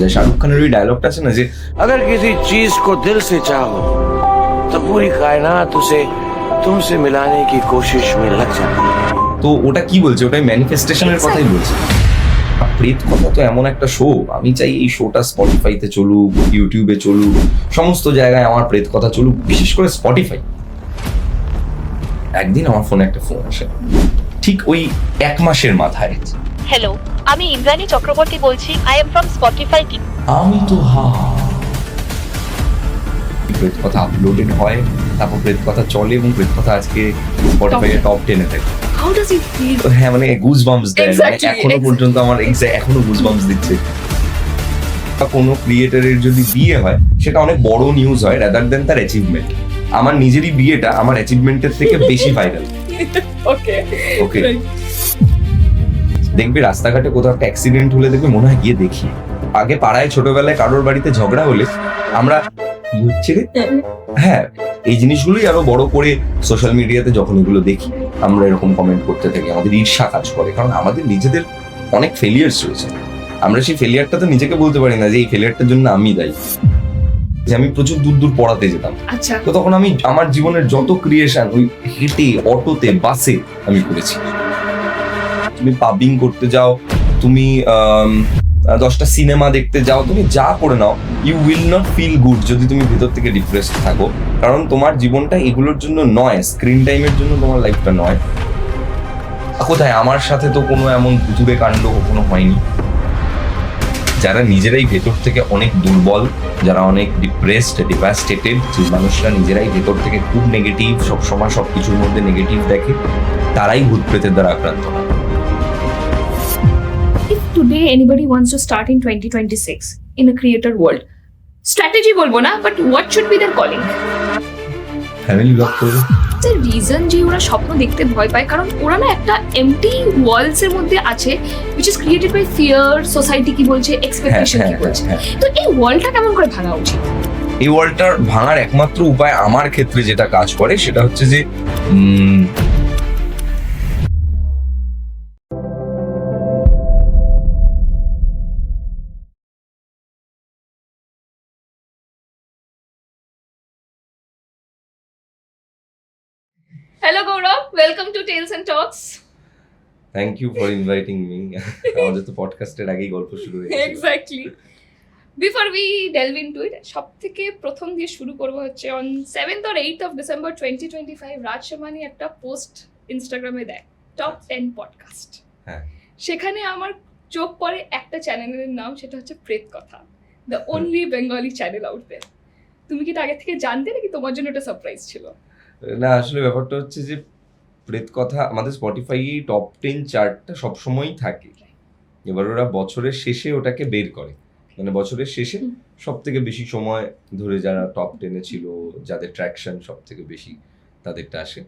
যে শাহরুখ খানের ওই ডায়লগটা আছে না যে अगर किसी चीज को दिल से चाहो तो पूरी कायनात उसे तुमसे मिलाने की कोशिश में लग जाती है। তো ওটা কি বলছে, ওটাই ম্যানিফেস্টেশনের কথাই বলছে। প্রেত কথা তো এমন একটা শো, আমি চাই এই শোটা স্পটিফাইতে চলুক, ইউটিউবে চলুক, সমস্ত জায়গায় আমার প্রেত কথা চলুক, বিশেষ করে স্পটিফাই। একদিন আমার ফোনে একটা ফোন আসে, ঠিক ওই 1 মাসের মাথায়। হ্যালো, আমি ইন্দ্রাণী চক্রবর্তী বলছি। I am from Spotify team. আমি তো প্রেত কথা আপলোডেড হয়, তারপর প্রেত কথা চলে এবং প্রেত কথা আজকে স্পটিফাই টপ 10-এ থাকে। How does it feel? হ্যাঁ, মানে গুজবাম্পস দেয়, মানে Exactly, এখনো পর্যন্ত আমার এখনো গুজবাম্পস দিচ্ছে। কোনো ক্রিয়েটরের যদি বিয়ে হয় সেটা অনেক বড় নিউজ হয় রাদার দেন তার অ্যাচিভমেন্ট। আমার নিজেরই বিয়েটা আমার অ্যাচিভমেন্টের থেকে বেশি ভাইরাল। ওকে ওকে, দেখবি রাস্তাঘাটে কোথাও একটা অ্যাক্সিডেন্ট হলে দেখবি মনে হয় গিয়ে দেখি। আগে পাড়ায় ছোটবেলায় কারোর বাড়িতে ঝগড়া হলে আমরা কি হচ্ছে রে, হ্যাঁ এই জিনিসগুলোই আরো বড় করে সোশ্যাল মিডিয়াতে যখন এগুলো দেখি আমরা এরকম কমেন্ট করতে থাকি, আমাদের ঈর্ষা কাজ করে, কারণ আমাদের নিজেদের অনেক ফেলিয়ার্স রয়েছে। আমরা সেই ফেলিয়ারটা তো নিজেকে বলতে পারি না যে এই ফেলিয়ারটার জন্য আমি দায়ী। যে আমি প্রচুর দূর দূর পড়াতে যেতাম, আচ্ছা, তো তখন আমি আমার জীবনের যত ক্রিয়েশন ওই হেঁটে, অটোতে, বাসে আমি করেছি। তুমি পাবিং করতে যাও, তুমি 10টা সিনেমা দেখতে যাও, তুমি যা করে নাও, you will not feel good যদি তুমি ভিতর থেকে ডিপ্রেসড থাকো, কারণ তোমার জীবনটা এগুলোর জন্য নয়, স্ক্রিন টাইমের জন্য তোমার লাইফটা নয়। কোথায় আমার সাথে তো কোনো এমন ভুতুড়ে কাণ্ড কখনো হয়নি। যারা নিজেরাই ভেতর থেকে অনেক দুর্বল, যারা অনেক ডিপ্রেসড, ডিভাস্টেটেড, যে মানুষরা নিজেরাই ভেতর থেকে খুব নেগেটিভ, সবসময় সবকিছুর মধ্যে নেগেটিভ দেখে, তারাই ভূত প্রেতের দ্বারা আক্রান্ত হয়। If today anybody wants to start in 2026 in a creator world, strategy বলবো না, but what should be their calling? Family blog করবে। The reason যে ওরা স্বপ্ন দেখতে ভয় পায়, কারণ ওরা না একটা এমটি ওয়ার্লস এর মধ্যে আছে, which is created by fear, society কি বলছে, expectation কি বলছে। তো এই ওয়ার্ল্ডটা কেমন করে ভাঙা উচিত? এই ওয়ার্ল্ডটার ভাঙার একমাত্র উপায় আমার ক্ষেত্রে যেটা কাজ করে সেটা হচ্ছে যে Hello Gaurav, welcome to Tales and Talks. Thank you for inviting me. আমাদের তো পডকাস্টের আগেই গল্প শুরু হয়ে গেছে। Exactly. Before we delve into it, সব থেকে প্রথম দিয়ে শুরু করবো হচ্ছে on 7th or 8th of December 2025 রাজ শামানি একটা পোস্ট ইনস্টাগ্রামে দেয়, টপ 10 পডকাস্ট। হ্যাঁ, সেখানে আমার চোখ পড়ে একটা চ্যানেলের নাম, সেটা হচ্ছে Pret Katha, the only Bengali channel out there. তুমি কি এটা আগে থেকে জানতে নাকি তোমার জন্য এটা সারপ্রাইজ ছিল? না আসলে ব্যাপারটা হচ্ছে যে প্রেত কথা আমাদের স্পটিফাই টপ 10 চার্টটা সবসময়ই থাকে। এবার ওরা বছরের শেষে ওটাকে বের করে, মানে বছরের শেষে সব থেকে বেশি সময় ধরে যারা টপ 10-এ ছিল, যাদের ট্র্যাকশন সব থেকে বেশি, তাদেরটা আসে।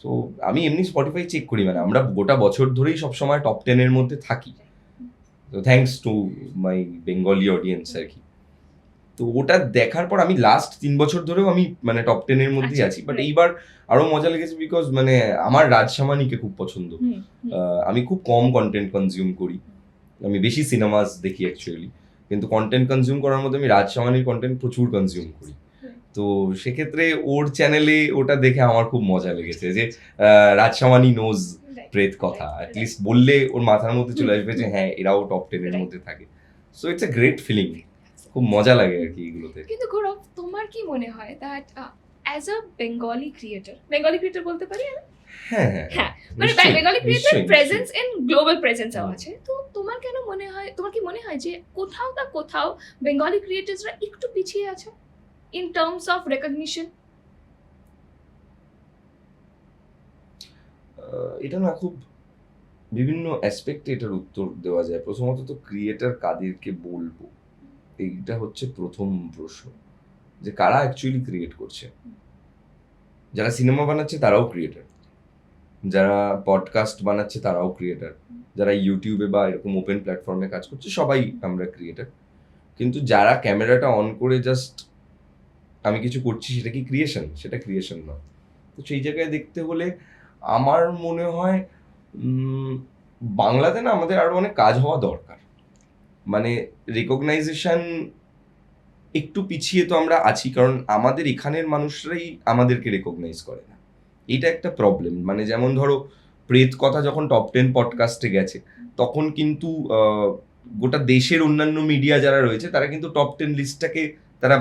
তো আমি এমনি স্পটিফাই চেক করি, মানে আমরা গোটা বছর ধরেই সবসময় টপ 10-এর মধ্যে থাকি। তো thanks to my Bengali audience আর কি। তো ওটা দেখার পর আমি লাস্ট 3 বছর ধরেও আমি মানে টপ 10-এর মধ্যেই আছি। বাট এইবার আরো মজা লেগেছে বিকজ মানে আমার রাজ শামানিকে খুব পছন্দ। আমি খুব কম কন্টেন্ট কনজিউম করি, আমি বেশি সিনেমাস দেখি অ্যাকচুয়ালি, কিন্তু কন্টেন্ট কনজিউম করার মধ্যে আমি রাজ শামানির কন্টেন্ট প্রচুর কনজিউম করি। তো সেক্ষেত্রে ওর চ্যানেলে ওটা দেখে আমার খুব মজা লেগেছে যে রাজ শামানি নোজ প্রেত কথা, অ্যাটলিস্ট বললে ওর মাথার মধ্যে চলে আসবে যে হ্যাঁ এরাও টপ 10-এর মধ্যে থাকে। So it's a great feeling, খুব মজা লাগে আর কি এগুলোতে। কিন্তু গৌরব, তোমার কি মনে হয় that as a Bengali creator বলতে পারি আমি? হ্যাঁ হ্যাঁ হ্যাঁ, মানে Bengali creator presence in global প্রেজেন্সও আছে। তো তোমার কেন মনে হয়, তোমার কি মনে হয় যে কোথাও না কোথাও বেঙ্গলি ক্রিয়েটরসরা একটু পিছিয়ে আছে ইন টার্মস অফ রেকগনিশন? এটা না খুব বিভিন্ন অ্যাসপেক্টে এটার উত্তর দেওয়া যায়। প্রথমত তো ক্রিয়েটর কাদেরকে বলবো, এইটা হচ্ছে প্রথম প্রশ্ন, যে কারা অ্যাকচুয়ালি ক্রিয়েট করছে। যারা সিনেমা বানাচ্ছে তারাও ক্রিয়েটর, যারা পডকাস্ট বানাচ্ছে তারাও ক্রিয়েটর, যারা ইউটিউবে বা এরকম ওপেন প্ল্যাটফর্মে কাজ করছে সবাই আমরা ক্রিয়েটর। কিন্তু যারা ক্যামেরাটা অন করে জাস্ট আমি কিছু করছি সেটা কি ক্রিয়েশন? সেটা ক্রিয়েশন নয়। তো সেই জায়গায় দেখতে হলে আমার মনে হয় বাংলাতে না আমাদের আরো অনেক কাজ হওয়া দরকার। মানে রেকগনাইজেশন একটু পিছিয়ে তো আমরা আছি, কারণ আমাদের এখানের মানুষরাই আমাদেরকে রেকগনাইজ করে না, এটা একটা প্রবলেম। মানে যেমন ধরো প্রেত কথা যখন টপ 10 পডকাস্টে গেছে, তখন কিন্তু গোটা দেশের অন্যান্য মিডিয়া যারা রয়েছে তারা কিন্তু টপ 10 লিস্টটাকে তারা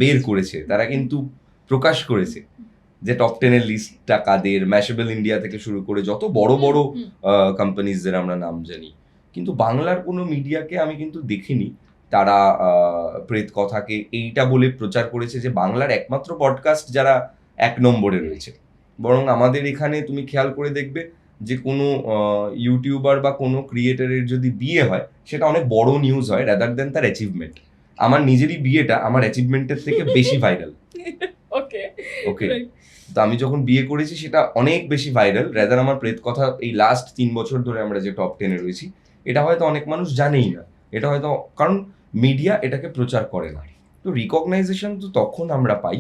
বের করেছে, তারা কিন্তু প্রকাশ করেছে যে টপ 10 এর লিস্টটা কাদের, ম্যাশেবল ইন্ডিয়া থেকে শুরু করে যত বড় বড় কোম্পানিজদের আমরা নাম জানি। কিন্তু বাংলার কোনো মিডিয়াকে আমি কিন্তু দেখিনি তারা প্রেত কথাকে এইটা বলে প্রচার করেছে যে বাংলার একমাত্র পডকাস্ট যারা 1 নম্বরে রয়েছে। বরং আমাদের এখানে তুমি খেয়াল করে দেখবে যে কোনো ইউটিউবার বা কোনো ক্রিয়েটারের যদি বিয়ে হয় সেটা অনেক বড় নিউজ হয় রাদার দেন তার অ্যাচিভমেন্ট। আমার নিজেরই বিয়েটা আমার অ্যাচিভমেন্টের থেকে বেশি ভাইরাল। ওকে ওকে, তো আমি যখন বিয়ে করেছি সেটা অনেক বেশি ভাইরাল রাদার আমার প্রেত কথা এই লাস্ট 3 বছর ধরে আমরা যে টপ 10 এ রয়েছি, এটা হয়তো অনেক মানুষ জানেই না, এটা হয়তো কারণ মিডিয়া এটাকে প্রচার করে না। তো রিকগনাইজেশন তো তখন আমরা পাই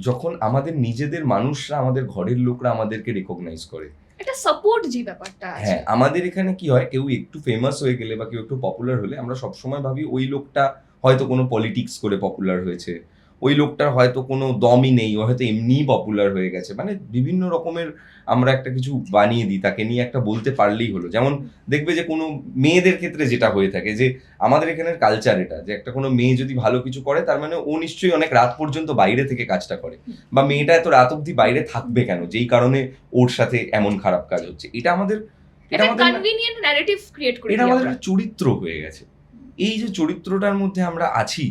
যখন আমাদের নিজেদের মানুষরা, আমাদের ঘরের লোকরা আমাদেরকে রিকগনাইজ করে। এটা সাপোর্ট যে ব্যাপারটা আছে, হ্যাঁ, আমাদের এখানে কি হয়, কেউ একটু ফেমাস হয়ে গেলে বা কেউ একটু পপুলার হলে আমরা সবসময় ভাবি ওই লোকটা হয়তো কোনো পলিটিক্স করে পপুলার হয়েছে, ওই লোকটার হয়তো কোনো দমই নেই, ও হয়তো এমনিই পপুলার হয়ে গেছে। মানে বিভিন্ন রকমের আমরা একটা কিছু বানিয়ে দিই, তাকে নিয়ে একটা বলতে পারলেই হলো। যেমন দেখবে যে কোনো মেয়েদের ক্ষেত্রে যেটা হয়ে থাকে, যে আমাদের এখানের কালচার এটা, যে একটা কোনো মেয়ে যদি ভালো কিছু করে তার মানে ও নিশ্চয়ই অনেক রাত পর্যন্ত বাইরে থেকে কাজটা করে, বা মেয়েটা এত রাত অবধি বাইরে থাকবে কেন, যেই কারণে ওর সাথে এমন খারাপ কাজ হচ্ছে। এটা আমাদের এটা কনভিনিয়েন্ট ন্যারেটিভ ক্রিয়েট করে এটা আমাদের একটা চরিত্র হয়ে গেছে। এই যে চরিত্রটার মধ্যে আমরা আছি,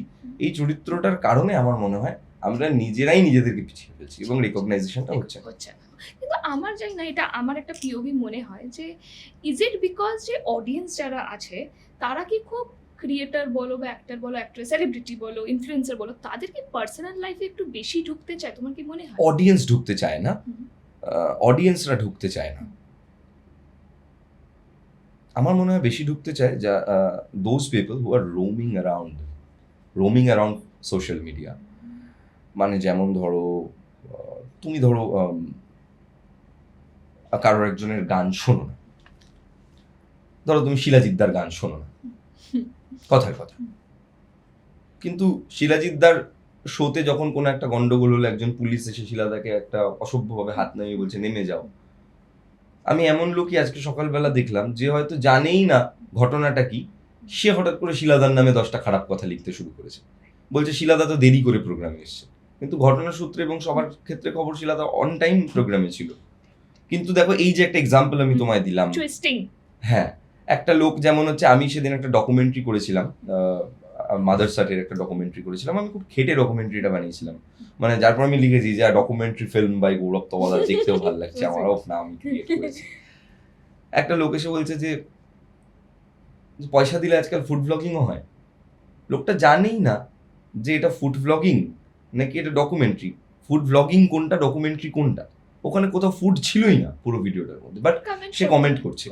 এই চরিত্রটার কারণে আমার মনে হয় আমরা নিজেরাই নিজেদেরকে পিছিয়ে ফেলছি এবং রেকগনাইজেশনটা হচ্ছে না। কিন্তু আমার জানি না, এটা আমার একটা পিওভি মনে হয় যে ইজ ইট বিকজ যে অডিয়েন্স যারা আছে তারা কি খুব ক্রিয়েটার বলো বা অ্যাক্টর বলো, অ্যাক্ট্রেস, সেলিব্রিটি বলো, ইনফ্লুয়েন্সার বলো, তাদের কি পার্সোনাল লাইফে একটু বেশি ঢুকতে চায়? তোমার কি মনে হয়? অডিয়েন্স ঢুকতে চায় না, অডিয়েন্সরা ঢুকতে চায় না। আমার মনে হয় বেশি ঢুকতে চায় যা those people who are roaming around social media. মানে যেমন ধরো তুমি ধরো কারোর একজনের গান শোনো না, ধরো তুমি শিলাজিৎদার গান শোনো না, কথার কথা, কিন্তু শিলাজিৎদার শোতে যখন কোনো একটা গন্ডগোল হলো, একজন পুলিশ এসে শিলাদাকে একটা অসভ্যভাবে হাত নামিয়ে বলছে নেমে যাও, আমি এমন লোকই আজকে সকালবেলা দেখলাম যে হয়তো জানেই না ঘটনাটা কি, সে হঠাৎ করে শিলাদার নামে 10টা খারাপ কথা লিখতে শুরু করেছে, বলছে শিলাদা তো দেরি করে প্রোগ্রামে এসছে, কিন্তু ঘটনার সূত্রে এবং সবার ক্ষেত্রে খবর শিলাদা অন টাইম প্রোগ্রামে ছিল। কিন্তু দেখো এই যে একটা এক্সাম্পল আমি তোমায় দিলাম, হ্যাঁ, একটা লোক যেমন হচ্ছে, আমি সেদিন একটা ডকুমেন্টারি করেছিলাম, মাদারসাটের একটা ডকুমেন্টারি করেছিলাম, আমি খুব খেটে ডকুমেন্টারিটা বানিয়েছিলাম, মানে যার পর আমি লিখেছি যে ডকুমেন্টারি ফিল্ম বাই গৌরব তওয়াদার, দেখতেও ভালো লাগছে, আমারও নাম ক্রিয়েট করেছি। একটা লোক এসে বলছে যে পয়সা দিলে আজকাল ফুড ব্লগিংও হয়। লোকটা জানেই না যে এটা ফুড ব্লগিং নাকি এটা ডকুমেন্টারি। ফুড ব্লগিং কোনটা, ডকুমেন্টারি কোনটা, ওখানে কোথাও ফুড ছিলই না পুরো ভিডিওটার মধ্যে, বাট সে কমেন্ট করছে।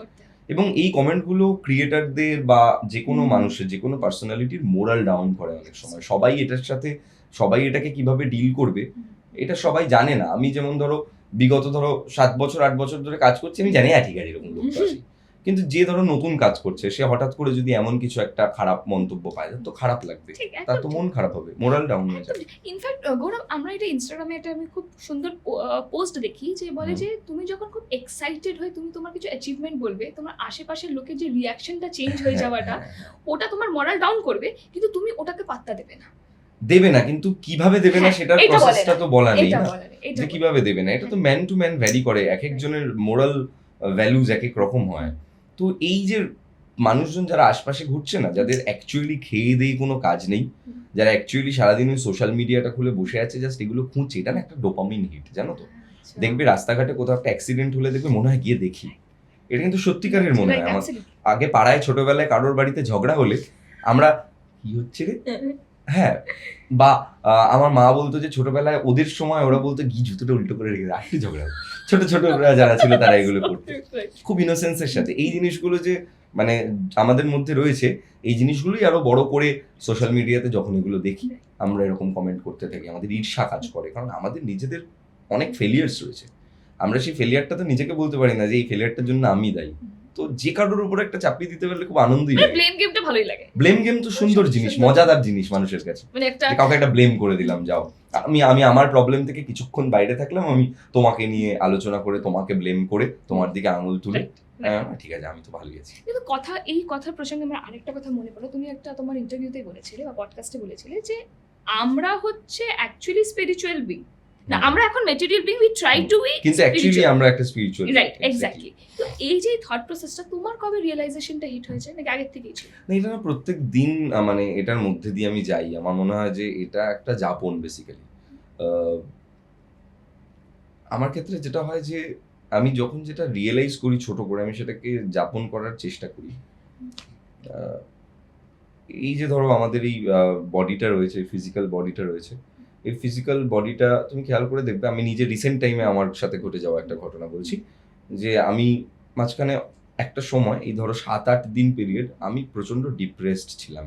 এবং এই কমেন্টগুলো ক্রিয়েটারদের বা যে কোনো মানুষের, যে কোনো পার্সোনালিটির মোরাল ডাউন করে অনেক সময়। সবাই এটার সাথে, সবাই এটাকে কিভাবে ডিল করবে এটা সবাই জানে না। আমি যেমন ধরো বিগত 7 বছর 8 বছর ধরে কাজ করছি, আমি জানি ঠিক আছে এরকম লোক আছে, কিন্তু যে ধরো নতুন কাজ করছে সে হঠাৎ করে যদি এমন কিছু একটা খারাপ মন্তব্য পায় তো খারাপ লাগবে, তার তো মন খারাপ হবে, মোরাল ডাউন হয়ে যাবে। ইনফ্যাক্ট গৌরব, আমরা এটা ইনস্টাগ্রামে একটা আমি খুব সুন্দর পোস্ট দেখি যে বলে যে তুমি যখন খুব এক্সাইটেড হয়ে তুমি তোমার কিছু অ্যাচিভমেন্ট বলবে, তোমার আশেপাশের লোকের যে রিয়াকশনটা চেঞ্জ হয়ে যাওয়াটা, ওটা তোমার মোরাল ডাউন করবে, কিন্তু তুমি ওটাকে পাত্তা দেবে না, কিন্তু কিভাবে দেবে না সেটার প্রসেসটা তো বলা নেই না, যে কিভাবে দেবে না। এটা তো ম্যান টু ম্যান ভ্যারি করে, এক একজনের মোরাল ভ্যালুজ এক এক রকম হয়। তো এই যে মানুষজন যারা আশপাশে ঘুরছে না, যাদের অ্যাকচুয়ালি খেয়ে দিয়ে কোনো কাজ নেই, যারা অ্যাকচুয়ালি সারাদিন ওই সোশ্যাল মিডিয়াটা খুলে বসে আছে জাস্ট এগুলো খুঁজছে, এটা না একটা ডোপামিন হিট, জানো তো। দেখবে রাস্তাঘাটে কোথাও একটা অ্যাক্সিডেন্ট হলে দেখবে মনে হয় গিয়ে দেখি, এটা কিন্তু সত্যিকারের মনে হয়। আমার আগে পাড়ায় ছোটবেলায় কারোর বাড়িতে ঝগড়া হলে আমরা কি হচ্ছে রে, হ্যাঁ, বা আমার মা বলতো যে ছোটবেলায় ওদের সময় ওরা বলতো গি জুতোটা উল্টো করে রেখে আসলে ঝগড়া, ছোট ছোট যারা ছিল তারা এগুলো করতো খুব ইনোসেন্সের সাথে। এই জিনিসগুলো যে মানে আমাদের মধ্যে রয়েছে, এই জিনিসগুলোই আরো বড় করে সোশ্যাল মিডিয়াতে যখন এগুলো দেখি আমরা এরকম কমেন্ট করতে থাকি, আমাদের ঈর্ষা কাজ করে, কারণ আমাদের নিজেদের অনেক ফেলিয়ার্স রয়েছে। আমরা সেই ফেলিয়ারটা তো নিজেকে বলতে পারি না যে এই ফেলিয়ারটার জন্য আমি দায়ী, তো যে কারোর উপর একটা চাপিয়ে দিতে পারলে খুব আনন্দই মানে লাগে। ব্লেম গেমটা ভালোই লাগে, ব্লেম গেম তো সুন্দর জিনিস, মজাদার জিনিস মানুষের কাছে। মানে একটা যে কাউকে একটা ব্লেম করে দিলাম, যাও আমি আমার প্রবলেম থেকে কিছুক্ষণ বাইরে থাকলাম, আমি তোমাকে নিয়ে আলোচনা করে, তোমাকে ব্লেম করে, তোমার দিকে আঙুল তুলে, ঠিক আছে আমি তো ভালোই আছি। কিন্তু এই কথার প্রসঙ্গে আমার আরেকটা কথা মনে পড়লো, তুমি একটা তোমার ইন্টারভিউতে বলেছিলে বা পডকাস্টে বলেছিলে যে আমরা হচ্ছে অ্যাকচুয়ালি স্পিরিচুয়াল বিং, না আমরা এখন material being, we try to be, কিন্তু অ্যাকচুয়ালি আমরা একটা স্পিরিচুয়াল, রাইট, এক্স্যাক্টলি। তো এই যে থট প্রসেসটা তোমার কবে রিয়েলাইজেশনটা হিট হয়েছে, নাকি আগের থেকেই ছিল? না, এটা না প্রত্যেক দিন মানে এটার মধ্যে দিয়ে আমি যাই। আমার মনে হয় যে এটা একটা যাপন বেসিক্যালি। আমার ক্ষেত্রে যেটা হয় যে আমি যখন যেটা রিয়েলাইজ করি ছোট করে, আমি সেটাকে যাপন করার চেষ্টা করি। এই যে ধরো আমাদের এই বডিটা রয়েছে, ফিজিক্যাল বডিটা রয়েছে, এই ফিজিক্যাল বডিটা তুমি খেয়াল করে দেখবে, আমি নিজে রিসেন্ট টাইমে আমার সাথে ঘটে যাওয়া একটা ঘটনা বলছি, যে আমি মাঝখানে একটা সময়, এই ধরো 7-8 দিন পিরিয়ড আমি প্রচন্ড ডিপ্রেসড ছিলাম।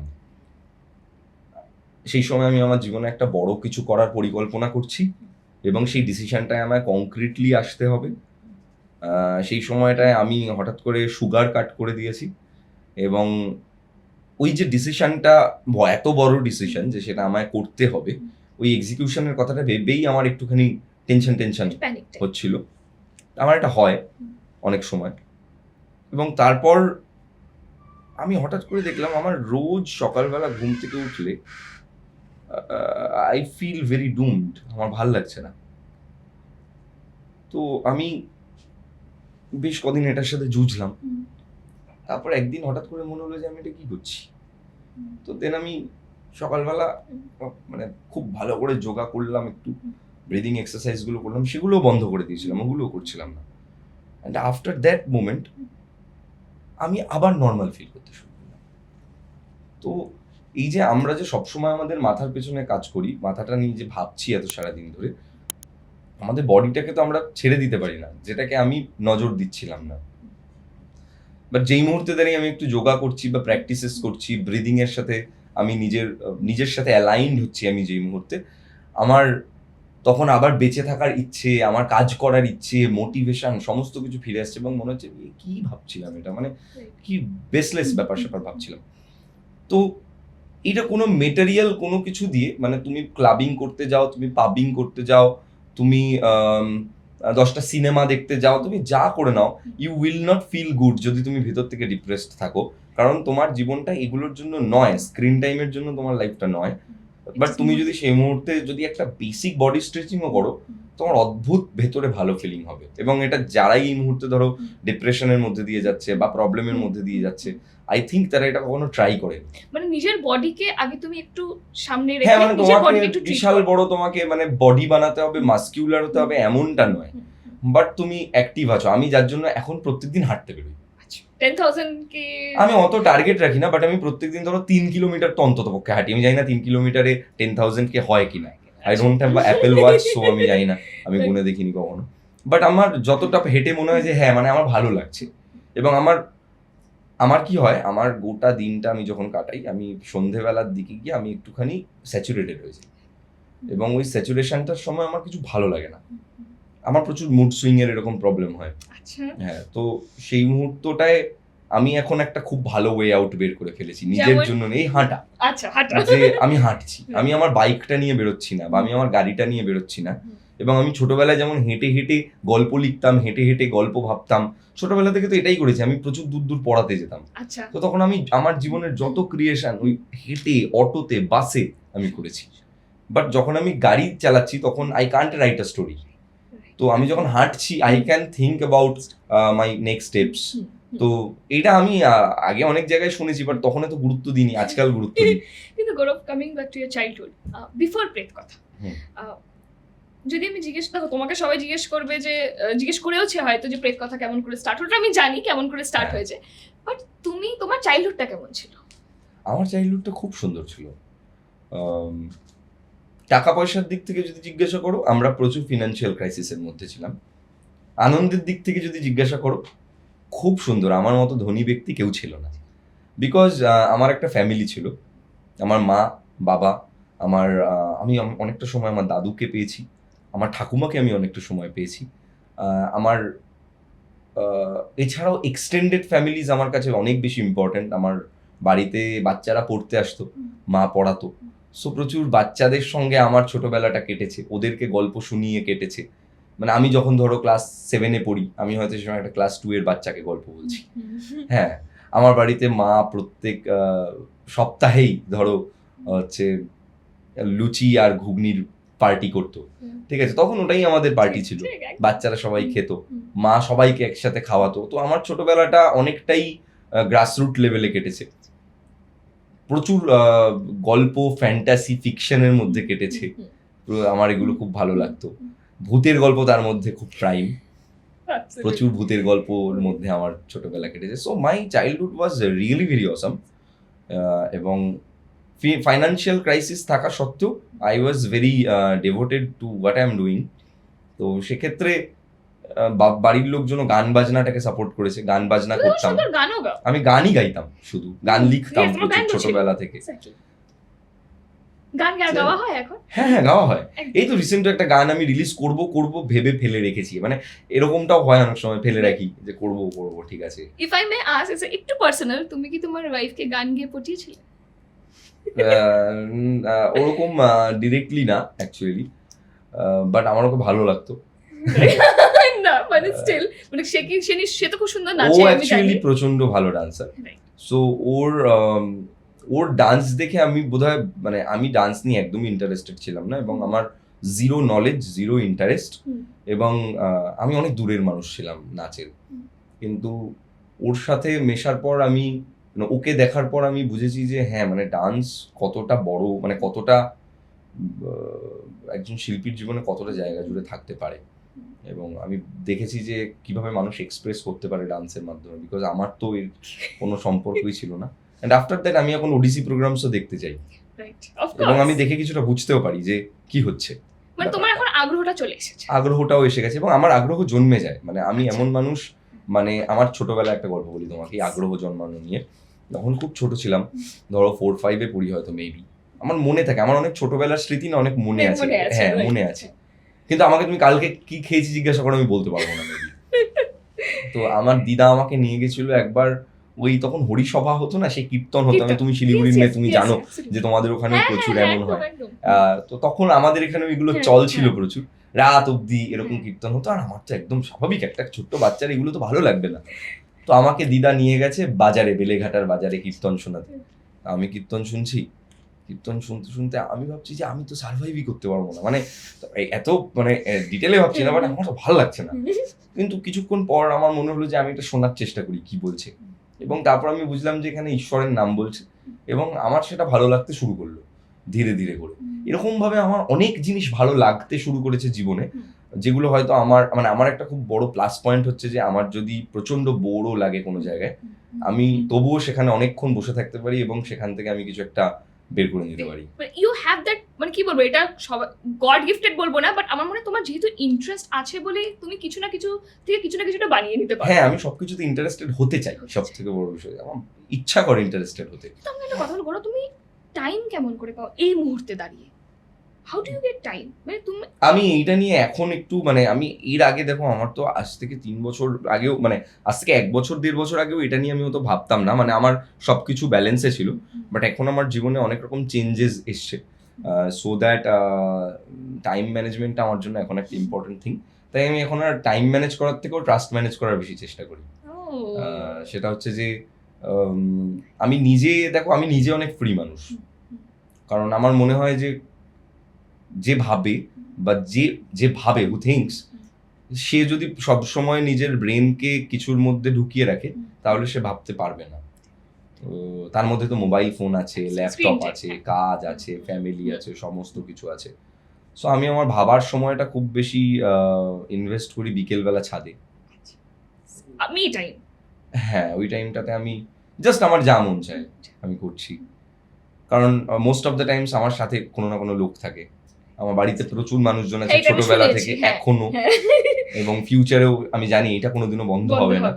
সেই সময় আমি আমার জীবনে একটা বড় কিছু করার পরিকল্পনা করছি এবং সেই ডিসিশনটায় আমায় কংক্রিটলি আসতে হবে। সেই সময়টায় আমি হঠাৎ করে সুগার কাট করে দিয়েছি এবং ওই যে ডিসিশনটা এত বড় ডিসিশন যে সেটা আমায় করতে হবে, ওই এক্সিকিউশনের কথাটা ভেবেই আমার একটুখানি টেনশন হচ্ছিল। আমার এটা হয় অনেক সময়। এবং তারপর আমি হঠাৎ করে দেখলাম আমার রোজ সকালবেলা ঘুম থেকে উঠলে আই ফিল ভেরি ডুমড, আমার ভাল লাগছে না। তো আমি বেশ কদিন এটার সাথে জুঝলাম। তারপর একদিন হঠাৎ করে মনে হলো যে আমি এটা কি করছি। তো দেন আমি সকালবেলা মানে খুব ভালো করে যোগা করলাম, একটু ব্রিদিং এক্সারসাইজগুলো করলাম, সেগুলোও বন্ধ করে দিয়েছিলাম, ওগুলোও করছিলাম না। অ্যান্ড আফটার দ্যাট মোমেন্ট আমি আবার নর্মাল ফিল করতে শুরু করলাম। তো এই যে আমরা যে সবসময় আমাদের মাথার পেছনে কাজ করি, মাথাটা নিয়ে যে ভাবছি এত সারাদিন ধরে, আমাদের বডিটাকে তো আমরা ছেড়ে দিতে পারি না, যেটাকে আমি নজর দিচ্ছিলাম না। বাট যেই মুহূর্তে দাঁড়িয়ে আমি একটু যোগা করছি বা প্র্যাকটিসেস করছি, ব্রিদিং এর সাথে আমি নিজের সাথে অ্যালাইন্ড হচ্ছি, আমি যেই মুহূর্তে, আমার তখন আবার বেঁচে থাকার ইচ্ছে, আমার কাজ করার ইচ্ছে, মোটিভেশন সমস্ত কিছু ফিরে আসছে এবং মনে হচ্ছে কি ভাবছিলাম এটা, মানে কি বেসলেস ব্যাপার স্যাপার ভাবছিলাম। তো এটা কোনো মেটেরিয়াল কোনো কিছু দিয়ে, মানে তুমি ক্লাবিং করতে যাও, তুমি পাবিং করতে যাও, তুমি 10টা সিনেমা দেখতে যাও, তুমি যা করে নাও, you will not feel good যদি তুমি ভেতর থেকে ডিপ্রেসড থাকো। কারণ তোমার জীবনটা এগুলোর জন্য নয়, স্ক্রিন টাইমের জন্য তোমার লাইফটা নয়। বাট তুমি যদি সেই মুহূর্তে যদি একটা বেসিক বডি স্ট্রেচিংও করো, তোমার অদ্ভুত ভেতরে ভালো ফিলিং হবে। এবং এটা যারাই এই মুহূর্তে ধরো ডিপ্রেশনের মধ্যে দিয়ে যাচ্ছে বা প্রবলেমের মধ্যে দিয়ে যাচ্ছে, আই থিঙ্ক তারা এটা কখনো ট্রাই করে। মানে নিজের বডিকে আগে তুমি একটু সামনে হ্যাঁ, রেখে মানে নিজের তোমাকে বডিকে একটু বিশাল বড় তোমাকে মানে বডি বানাতে হবে, মাসকিউলার হতে হবে এমনটা নয়, বাট তুমি অ্যাক্টিভ আছো। আমি যার জন্য এখন প্রত্যেকদিন হাঁটতে বেরোই। 10,000 কে আমি অত টার্গেট রাখি না, বাট আমি প্রত্যেকদিন ধরো 3 কিলোমিটার তো অন্তত পক্ষে হাঁটি। আমি জানি না 3 কিলোমিটারে 10,000 কে হয় কিনা, I don't have Apple watch, so আমি জানি না, আমি গুনে দেখিনি কখনো। বাট আমার যতটা হেঁটে মনে হয় যে হ্যাঁ, মানে আমার ভালো লাগছে। এবং আমার কি হয়, আমার গোটা দিনটা আমি যখন কাটাই, আমি সন্ধেবেলার দিকে গিয়ে আমি একটুখানি স্যাচুরেটেড হয়ে যাই এবং ওই স্যাচুরেশনটার সময় আমার কিছু ভালো লাগে না, আমার প্রচুর মুড সুইং এর এরকম প্রবলেম হয়। আচ্ছা, হ্যাঁ, তো সেই মুহূর্তটায় আমি এখন একটা খুব ভালো ওয়ে আউট বের করে ফেলেছি নিজের জন্য, এই হাঁটা। আচ্ছা, হাঁটা, যে আমি হাঁটছি, আমি আমার বাইকটা নিয়ে বেরোচ্ছি না বা আমি আমার গাড়িটা নিয়ে বেরোচ্ছি না। এবং আমি ছোটবেলায় যেমন হেঁটে হেঁটে গল্প লিখতাম, হেঁটে হেঁটে গল্প ভাবতাম, ছোটবেলা থেকে তো এটাই করেছি, আমি প্রচুর দূর দূর পড়াতে যেতাম। আচ্ছা, তো তখন আমি আমার জীবনের যত ক্রিয়েশন ওই হেঁটে, অটোতে, বাসে আমি করেছি। বাট যখন আমি গাড়ি চালাচ্ছি তখন I can't write a story. তো আমি যখন হাঁটছি I can think about my next steps. তো এটা আমি আগে অনেক জায়গায় শুনেছি, বাট তখন এত গুরুত্ব দিইনি, আজকাল গুরুত্ব দিই। কিন্তু Gourav, coming back to your childhood, before প্রেত কথা, যদি আমি তোমাকে সবাই জিজ্ঞেস করবে যে জিজ্ঞেস করেওছে হয়তো যে প্রেত কথা কেমন করে স্টার্ট হলো, আমি জানি কেমন করে স্টার্ট হয়েছে, বাট তোমার চাইল্ডহুডটা কেমন ছিল? আমার চাইল্ডহুডটা খুব সুন্দর ছিল। টাকা পয়সার দিক থেকে যদি জিজ্ঞাসা করো, আমরা প্রচুর ফিনান্সিয়াল ক্রাইসিসের মধ্যে ছিলাম। আনন্দের দিক থেকে যদি জিজ্ঞাসা করো, খুব সুন্দর, আমার মতো ধনী ব্যক্তি কেউ ছিল না। বিকজ আমার একটা ফ্যামিলি ছিল, আমার মা, বাবা, আমি অনেকটা সময় আমার দাদুকে পেয়েছি, আমার ঠাকুমাকে আমি অনেকটা সময় পেয়েছি, আমার এছাড়াও এক্সটেন্ডেড ফ্যামিলিজ আমার কাছে অনেক বেশি ইম্পর্ট্যান্ট। আমার বাড়িতে বাচ্চারা পড়তে আসতো, মা পড়াতো, সো প্রচুর বাচ্চাদের সঙ্গে আমার ছোটবেলাটা কেটেছে, ওদেরকে গল্প শুনিয়ে কেটেছে। মানে আমি যখন ধরো ক্লাস 7-এ পড়ি, আমি হয়তো সে সময় একটা ক্লাস 2 এর বাচ্চাকে গল্প বলছি। হ্যাঁ, আমার বাড়িতে মা প্রত্যেক সপ্তাহেই ধরো হচ্ছে লুচি আর ঘুগনির পার্টি করতো, ঠিক আছে, তখন ওটাই আমাদের পার্টি ছিল, বাচ্চারা সবাই খেত, মা সবাইকে একসাথে খাওয়াতো। তো আমার ছোটবেলাটা অনেকটাই গ্রাসরুট লেভেলে কেটেছে, প্রচুর গল্প, ফ্যান্টাসি, ফিকশনের মধ্যে কেটেছে। আমার এগুলো খুব ভালো লাগতো। ভূতের গল্প তার মধ্যে খুব প্রাইম, প্রচুর ভূতের গল্পর মধ্যে আমার ছোটবেলা কেটেছে। So my childhood was really very awesome. এবং ফাইন্যান্সিয়াল ক্রাইসিস থাকা সত্ত্বেও I was very devoted to what I am doing. তো সেক্ষেত্রে বাড়ির লোকজনও গান বাজনাটাকে সাপোর্ট করেছে, গান বাজনা করতাম, আমি গানই গাইতাম, শুধু গান লিখতাম ছোটবেলা থেকে। গান গাওয়া হয় এখন? হ্যাঁ, গাওয়া হয়। এই তো রিসেন্ট একটা গান আমি রিলিজ করব ভেবে ফেলে রেখেছি, মানে এরকমটাও হয় অনেক সময়, ফেলে রাখি যে করব, ঠিক আছে। If I may ask, it's একটু পার্সোনাল, তুমি কি তোমার ওয়াইফকে গান গেয়ে পটিয়েছিলে? ওরকম ডিরেক্টলি না অ্যাকচুয়ালি, বাট আমার ওকে ভালো লাগতো। না মানে স্টিল, মানে সে তো খুব সুন্দর নাচে, ও আমি অ্যাকচুয়ালি জানি। প্রচন্ড ভালো ডান্সার। সো ওর ডান্স দেখে আমি বোধহয়, মানে আমি ডান্স নিয়ে একদমই ইন্টারেস্টেড ছিলাম না, এবং আমার জিরো নলেজ, জিরো ইন্টারেস্ট, এবং আমি অনেক দূরের মানুষ ছিলাম নাচের। কিন্তু ওর সাথে মেশার পর আমি, ওকে দেখার পর আমি বুঝেছি যে হ্যাঁ, মানে ডান্স কতটা বড়, মানে কতটা একজন শিল্পীর জীবনে কতটা জায়গা জুড়ে থাকতে পারে। এবং আমি দেখেছি যে কিভাবে মানুষ এক্সপ্রেস করতে পারে ডান্সের মাধ্যমে, বিকজ আমার তো এর কোনো সম্পর্কই ছিল না। অ্যান্ড আফটার দ্যাট আমি এখন ওডিসি প্রোগ্রামসও দেখতে যাই, এবং আমি দেখে কিছুটা বুঝতেও পারি যে কি হচ্ছে। মানে তোমার এখন আগ্রহটা চলে এসেছে, আগ্রহটাও এসে গেছে, এবং আমার আগ্রহ জন্মে যায়। মানে আমি এমন মানুষ, মানে আমার ছোটবেলায় একটা গল্প বলি তোমাকে, আগ্রহ জন্মানো নিয়ে। তখন খুব ছোট ছিলাম, ধরো 4-5-এ পড়ি হয়তো, মেবি। আমার মনে থাকে, আমার অনেক ছোটবেলার স্মৃতি না অনেক মনে আছে, হ্যাঁ মনে আছে, কিন্তু আমাকে তুমি কালকে কি খেয়েছি জিজ্ঞাসা করো, আমি বলতে পারবো না মেবি। তো আমার দিদা আমাকে নিয়ে গেছিল একবার, ওই তখন হরিসভা হতো না, সেই কীর্তন হতো, তুমি শিলিগুড়ির মেয়ে, তুমি জানো যে তোমাদের ওখানে প্রচুর এমন হয়। তো তখন আমাদের এখানে ওইগুলো চল ছিল প্রচুর, রাত অব্দি এরকম কীর্তন হতো। আর আমার তো একদম স্বাভাবিক, একটা ছোট্ট বাচ্চার এগুলো তো ভালো লাগবে না। তো আমাকে দিদা নিয়ে গেছে বাজারে, বেলেঘাটার বাজারে কীর্তন শোনাতে। আমি কীর্তন শুনছি, কীর্তন শুনতে শুনতে আমি ভাবছি যে আমি তো সার্ভাইভই করতে পারবো না, মানে এত মানে ডিটেলে ভাবছি না, বাট আমার তো ভালো লাগছে না। কিন্তু কিছুক্ষণ পর আমার মনে হলো যে আমি এটা শোনার চেষ্টা করি কি বলছে, এবং তারপর আমি বুঝলাম যে এখানে ঈশ্বরের নাম বলছে, এবং আমার সেটা ভালো লাগতে শুরু করলো ধীরে ধীরে করে। এরকম ভাবে আমার অনেক জিনিস ভালো লাগতে শুরু করেছে জীবনে, যেগুলো হয়তো আমার একটা খুব বড় প্লাস পয়েন্ট হচ্ছে যে আমার যদি প্রচন্ড বোরও লাগে কোনো জায়গায়, আমি তবুও সেখানে অনেকক্ষণ বসে থাকতে পারি, এবং সেখান থেকে আমি কিছু একটা বের করে নিতে পারি। ইউ হ্যাভ দ্যাট, মানে কি বলবো, এটা গড গিফটেড বলবো না, বাট আমার মনে হয় তোমার যেহেতু ইন্টারেস্ট আছে বলে তুমি কিছু না কিছুটা বানিয়ে নিতে পারো। হ্যাঁ, আমি সবকিছুতে ইন্টারেস্টেড হতে চাই, সব থেকে বড় বিষয় আমার ইচ্ছা করে ইন্টারেস্টেড হতে। তো আমি একটা কথা বলবো, তুমি টাইম কেমন করে পাও এই মুহূর্তে দাঁড়িয়ে? How do you get time? মানে তুমি, আমি এইটা নিয়ে এখন একটু, মানে আমি এর আগে দেখো, আমার তো আজ থেকে 3 বছর আগেও, মানে আজ থেকে 1 বছর 1.5 বছর আগেও এটা নিয়ে আমি অত ভাবতাম না, মানে আমার সবকিছু ব্যালেন্সে ছিল। বাট এখন আমার জীবনে অনেক রকম চেঞ্জেস এসছে, সো দ্যাট টাইম ম্যানেজমেন্টটা আমার জন্য এখন একটা ইম্পর্টেন্ট থিং। তাই আমি এখন আর টাইম ম্যানেজ করার থেকেও ট্রাস্ট ম্যানেজ করার বেশি চেষ্টা করি। সেটা হচ্ছে যে আমি নিজে অনেক ফ্রি মানুষ, কারণ আমার মনে হয় যে ভাবে বা যে ভাবে, হু থিংকস, সে যদি সবসময় নিজের ব্রেনকে কিছুর মধ্যে ঢুকিয়ে রাখে, তাহলে সে ভাবতে পারবে না। তো তার মধ্যে তো মোবাইল ফোন আছে, ল্যাপটপ আছে, কাজ আছে, ফ্যামিলি আছে, সমস্ত কিছু আছে। সো আমি আমার ভাবার সময়টা খুব বেশি ইনভেস্ট করি বিকেলবেলা ছাদে। মি টাইম, হ্যাঁ, ওই টাইমটাতে আমি জাস্ট আমার যা মন চায় আমি করছি, কারণ মোস্ট অফ দ্য টাইমস আমার সাথে কোনো না কোনো লোক থাকে। আমার বাড়িতে প্রচুর মানুষজন আছে ছোটবেলা থেকে এখনো, এবং ফিউচারেও আমি জানি এটা কোনোদিনও বন্ধ হবে না।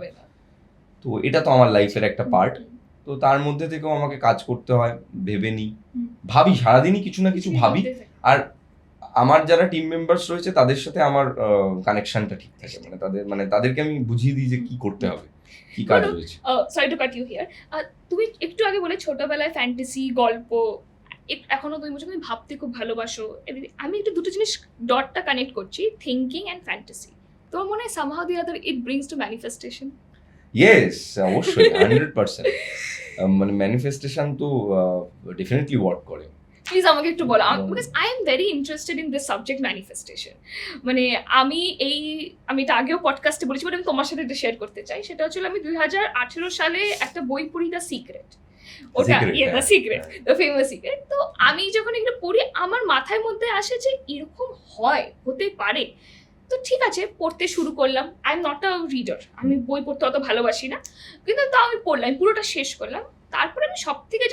তো এটা তো আমার লাইফের একটা পার্ট। তো তার মধ্যে থেকেও আমাকে কাজ করতে হয়, ভেবে নিই, ভাবি, সারাদিনই কিছু না কিছু ভাবি। আর আমার যারা টিম মেম্বার্স রয়েছে তাদের সাথে আমার কানেকশনটা ঠিক থাকে, মানে তাদেরকে আমি বুঝিয়ে দিই যে কি করতে হবে, কি কাজ রয়েছে। Sorry to cut you here, তুমি একটু আগে বলে ছোটবেলায় ফ্যান্টাসি গল্প, এখনো তুমি বলছো তুমি ভাবতে খুব ভালোবাসো, আমি একটু দুটো জিনিস ডটটা কানেক্ট করছি, থিঙ্কিং অ্যান্ড ফ্যান্টাসি। তোমার মনে হয় somehow the other it brings to manifestation? Yes, অবশ্যই 100%। মানে ম্যানিফেস্টেশন তো ডেফিনেটলি ওয়ার্ক করে। প্লিজ আমাকে একটু বলো, because I am very interested in this subject manifestation. মানে আমি এটা আগেও পডকাস্টে বলেছি, বাট আমি তোমার সাথে এটা শেয়ার করতে চাই। সেটা হচ্ছিল আমি 2018 সালে একটা বই পড়ি, দ্য সিক্রেট, ওটা the secret, the famous secret. তো আমি যখন এগুলো পড়ি আমার মাথার মধ্যে আসে যে এরকম হতে পারে। তো ঠিক আছে, পড়তে শুরু করলাম। I am not a reader, আমি বই পড়তে অত ভালোবাসি না, কিন্তু তাও আমি পড়লাম, পুরোটা শেষ করলাম। তারপরে আমি সব থেকে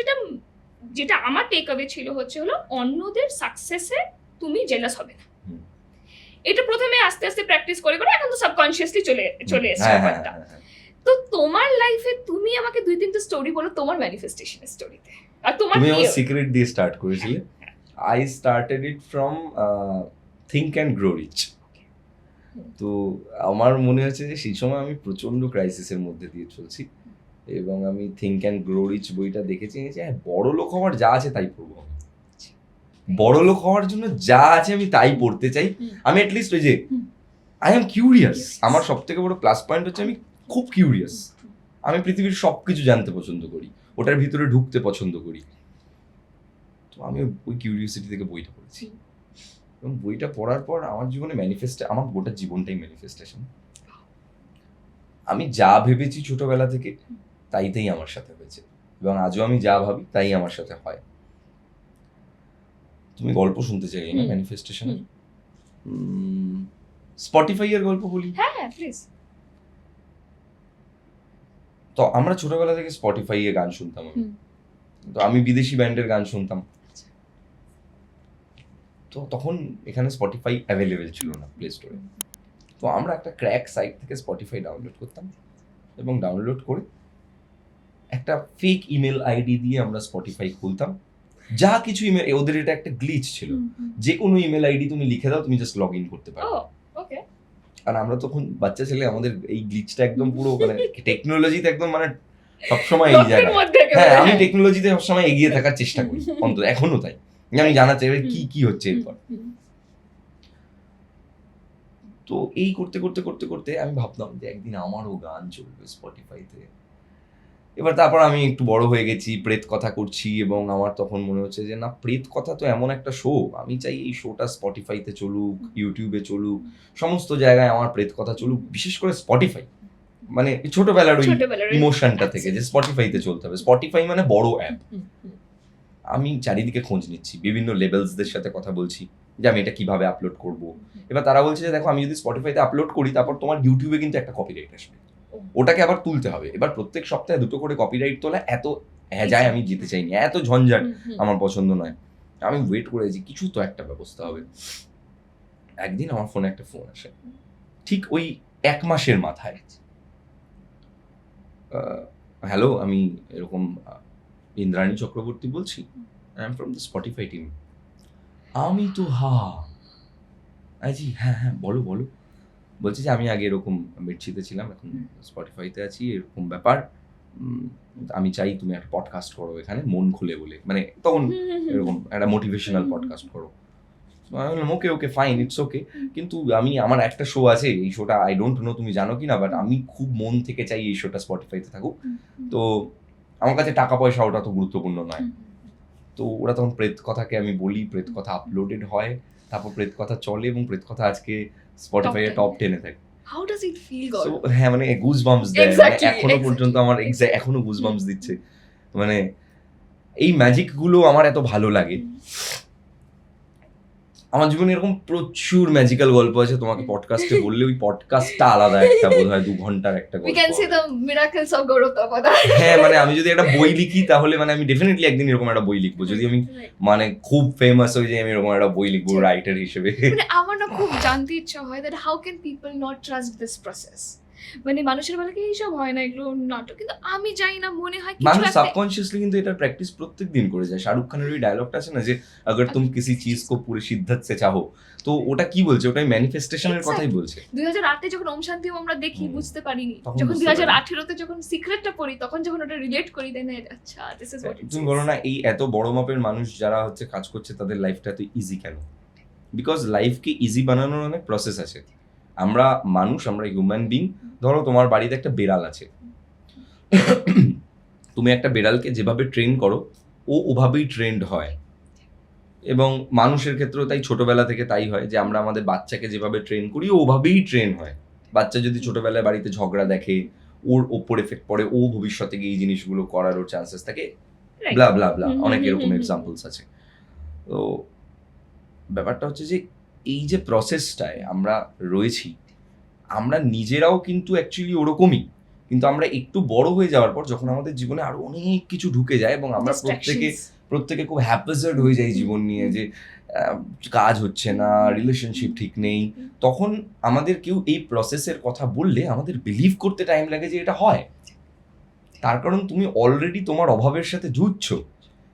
যেটা আমার টেক অ্যাওয়ে ছিল হলো অন্যদের সাকসেসে তুমি জেলাস হবে না। এটা প্রথমে আস্তে আস্তে প্র্যাকটিস করে এখন তো সাবকনসিয়াসলি চলে এসেছে ব্যাপারটা। তো তোমার লাইফে তুমি আমাকে 2-3টা স্টোরি বলো তোমার ম্যানিফেস্টেশনের স্টোরিতে। আর তুমি আমার সিক্রেট দিয়ে স্টার্ট করেছিলে। I started it from think and grow rich. তো আমার মনে হচ্ছে যে সেই সময় আমি প্রচন্ড ক্রাইসিসের মধ্যে দিয়ে চলছি, এবং আমি থিঙ্ক অ্যান্ড গ্রো রিচ বইটা দেখেছি যে হ্যাঁ, বড় লোক হওয়ার যা আছে তাই পড়বো, বড় লোক হওয়ার জন্য যা আছে আমি তাই পড়তে চাই। আমি অ্যাটলিস্ট ওই যে আই এম কিউরিয়াস, আমার সব থেকে বড় প্লাস পয়েন্ট হচ্ছে আমি খুব কিউরিয়াস। আমি পৃথিবীর সব কিছু জানতে পছন্দ করি, ওটার ভিতরে ঢুকতে পছন্দ করি। তো আমি ওই কিউরিয়াসিটি থেকে বইটা পড়েছি, এবং বইটা পড়ার পর আমার জীবনে আমার গোটা জীবনটাই ম্যানিফেস্টেশন। আমি যা ভেবেছি ছোটবেলা থেকে তাইতেই আমার সাথে হয়েছে, এবং আজও আমি যা ভাবি তাই আমার সাথে হয়। তুমি গল্প শুনতে চাইলে না ম্যানিফেস্টেশনের? স্পটিফাই এর গল্প বলি? হ্যাঁ প্লিজ। তো আমরা ছোটবেলা থেকে স্পটিফাই এ গান শুনতাম। তো আমি বিদেশি ব্যান্ডের গান শুনতাম। তো তখন এখানে স্পটিফাই অ্যাভেলেবেল ছিল না প্লে স্টোরে। তো আমরা একটা ক্র্যাক সাইট থেকে স্পটিফাই ডাউনলোড করতাম, এবং ডাউনলোড করে একটা ফেক ইমেল আইডি দিয়ে আমরা স্পটিফাই খুলতাম। যা কিছু ইমেল, ওদের এটা একটা গ্লিচ ছিল, যে কোনো ইমেল আইডি তুমি লিখে দাও, তুমি জাস্ট লগ ইন করতে পারো। ওকে। আর আমরা তখন বাচ্চা ছেলে, আমাদের এই গ্লিচটা একদম পুরো মানে টেকনোলজিতে একদম মানে সবসময় এই জায়গায়। হ্যাঁ, আমি টেকনোলজিতে সবসময় এগিয়ে থাকার চেষ্টা করি, অন্তত এখনো তাই। আমি জানা চাই কি হচ্ছে এরপর। তো এই করতে করতে করতে করতে আমি ভাবতাম যে একদিন আমারও গান চলবে স্পটিফাইতে। এবার তারপর আমি একটু বড় হয়ে গেছি, প্রেত কথা করছি, এবং আমার তখন মনে হচ্ছে যে না, প্রেত কথা তো এমন একটা শো, আমি চাই এই শোটা স্পটিফাইতে চলুক, ইউটিউবে চলুক, সমস্ত জায়গায় আমার প্রেত কথা চলুক, বিশেষ করে স্পটিফাই। মানে ছোটবেলার ওই ইমোশনটা থেকে যে স্পটিফাইতে চলতে হবে। স্পটিফাই মানে বড় অ্যাপ। আমি চারিদিকে খোঁজ নিচ্ছি, বিভিন্ন লেভেলসদের সাথে কথা বলছি যে আমি এটা কিভাবে আপলোড করব। এবার তারা বলছে যে দেখো, আমি যদি স্পটিফাইতে আপলোড করি, তারপর তোমার ইউটিউবে কিন্তু একটা কপিরাইট আসবে, ওটাকে আবার তুলতে হবে। এবার প্রত্যেক সপ্তাহে 2টো করে কপিরাইট তোলা এত যায়, আমি যেতে চাইনি, এত ঝঞ্ঝাট আমার পছন্দ নয়। আমি ওয়েট করেছি, কিছু তো একটা ব্যবস্থা হবে। একদিন আমার ফোনে একটা ফোন আসে, ঠিক ওই 1 মাসের মাথায়। হ্যালো, আমি এরকম ইন্দ্রাণী চক্রবর্তী বলছি, I am from the Spotify team. আমি তো জি হ্যাঁ বলো। বলছি যে আমি আগে এরকম মির্চিতে ছিলাম, এখন স্পটিফাইতে আছি, এরকম ব্যাপার। আমি চাই তুমি একটা পডকাস্ট করো এখানে, মন খুলে বলে, মানে তখন এরকম একটা মোটিভেশনাল পডকাস্ট করো। আমি বললাম ওকে ফাইন, ইটস ওকে, কিন্তু আমার একটা শো আছে, এই শোটা আই ডোন্ট নো তুমি জানো কি না, বাট আমি খুব মন থেকে চাই এই শোটা স্পটিফাইতে থাকুক। তো আমার কাছে টাকা পয়সা ওটা তো গুরুত্বপূর্ণ নয়। তো ওরা তখন প্রেত কথাকে আমি বলি, প্রেত কথা আপলোডেড হয়, তারপর প্রেত কথা চলে, এবং প্রেত কথা আজকে স্পটিফাই এর টপ 10 এ থাকে। How does it feel god? হ্যাঁ, মানে গুজ বাম্পস দেয়, এখনো পর্যন্ত আমার এখনো গুজ বাম্পস দিচ্ছে। মানে এই ম্যাজিক গুলো আমার এত ভালো লাগে। আমার জীবনে এরকম প্রচুর ম্যাজিক্যাল গল্প আছে, তোমাকে পডকাস্টে বললে ওই পডকাস্টটা আলাদা একটা, বোধহয় 2 ঘন্টার একটা গল্প। We can see the miracles of Gaurav Tapodar. হ্যাঁ, মানে আমি যদি একটা বই লিখি, তাহলে মানে আমি ডেফিনেটলি একদিন এরকম একটা বই লিখবো। যদি আমি মানে খুব ফেমাস হয়ে যাই, আমি এরকম একটা বই লিখবো রাইটার হিসেবে। মানে আমার না খুব জানতে ইচ্ছা হয় that how can people not trust this process? মানে মানুষের বলে কি এইসব হয় না, এগুলো নাটক, কিন্তু আমি জানি না, মনে হয় কিছু মানুষ একটা সাবকনশিয়াসলি কিন্তু এটা প্র্যাকটিস প্রত্যেক দিন করে যায়। শাহরুখ খানের ওই ডায়লগটা আছে না যে अगर तुम किसी चीज को पूरे शिद्दत से चाहो, তো ওটা কি বলছে, ওটাই ম্যানিফেস্টেশনের কথাই বলছে। 2008-এ যখন ওম শান্তি ওম আমরা দেখি বুঝতে পারিনি, তখন যখন বুঝতে পারিনি। 2018-তে যখন সিক্রেটটা পড়ি তখন যখন ওটা রিলেট করি, দেন আচ্ছা দিস ইজ হোয়াট ইট তুমি বলো না এই এত বড় মাপের মানুষ যারা হচ্ছে কাজ করছে তাদের লাইফটা এত ইজি কেন? বিকজ লাইফকে ইজি বানানোর অনেক প্রসেস আছে। আমরা মানুষ, আমরা হিউম্যান বিং। ধরো তোমার বাড়িতে একটা বেড়াল আছে, তুমি একটা বেড়ালকে যেভাবে ট্রেন করো ও ওভাবেই ট্রেন্ড হয়। এবং মানুষের ক্ষেত্রেও তাই, ছোটবেলা থেকে তাই হয় যে আমরা আমাদের বাচ্চাকে যেভাবে ট্রেন করি ও ওভাবেই ট্রেন হয়। বাচ্চা যদি ছোটবেলায় বাড়িতে ঝগড়া দেখে, ওর ওপর এফেক্ট পড়ে, ও ভবিষ্যতে গিয়ে এই জিনিসগুলো করার ওর চান্সেস থাকে, ব্লা ব্লা ব্লা, অনেক এরকম এক্সাম্পলস আছে। তো ব্যাপারটা হচ্ছে যে এই যে প্রসেসটায় আমরা রয়েছি, আমরা নিজেরাও কিন্তু অ্যাকচুয়ালি ওরকমই, কিন্তু আমরা একটু বড় হয়ে যাওয়ার পর যখন আমাদের জীবনে আরো অনেক কিছু ঢুকে যায় এবং আমরা প্রত্যেকে খুব হ্যাপাজার্ড হয়ে যাই জীবন নিয়ে, যে কাজ হচ্ছে না, রিলেশনশিপ ঠিক নেই, তখন আমাদের কেউ এই প্রসেসের কথা বললে আমাদের বিলিভ করতে টাইম লাগে যে এটা হয়। তার কারণ তুমি অলরেডি তোমার অভাবের সাথে যুঝছো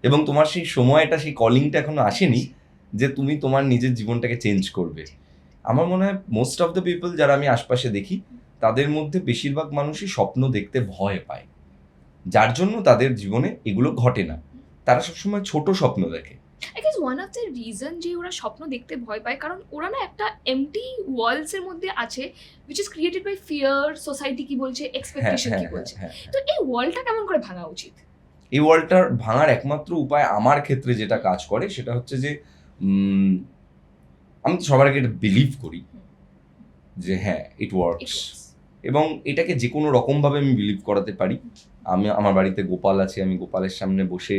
এবং তোমার সেই সময়টা, সেই কলিংটা এখনো আসেনি যে তুমি তোমার নিজের জীবনটাকে চেঞ্জ করবে। আমার মনে হয় মোস্ট অফ দ্য পিপল যারা আমি আশপাশে দেখি, তাদের মধ্যে বেশিরভাগ মানুষই স্বপ্ন দেখতে ভয় পায়, যার জন্য তাদের জীবনে এগুলো ঘটে না। তারা সবসময় ছোট স্বপ্ন দেখে। I guess one of the reason যে ওরা স্বপ্ন দেখতে ভয় পায়, কারণ ওরা না একটা এমটি ওয়ার্লডস এর মধ্যে আছে which is created by fear, society কি বলছে, এক্সপেকটেশন কি বলছে। তো এই ওয়ার্ল্ডটা কেমন করে ভাঙা উচিত? এই ওয়ার্ল্ডটার ভাঙার একমাত্র উপায় আমার ক্ষেত্রে যেটা কাজ করে সেটা হচ্ছে যে আমি তো সবার আগে এটা বিলিভ করি যে হ্যাঁ ইট ওয়ার্কস, এবং এটাকে যে কোনো রকমভাবে আমি বিলিভ করাতে পারি। আমি আমার বাড়িতে গোপাল আছে, আমি গোপালের সামনে বসে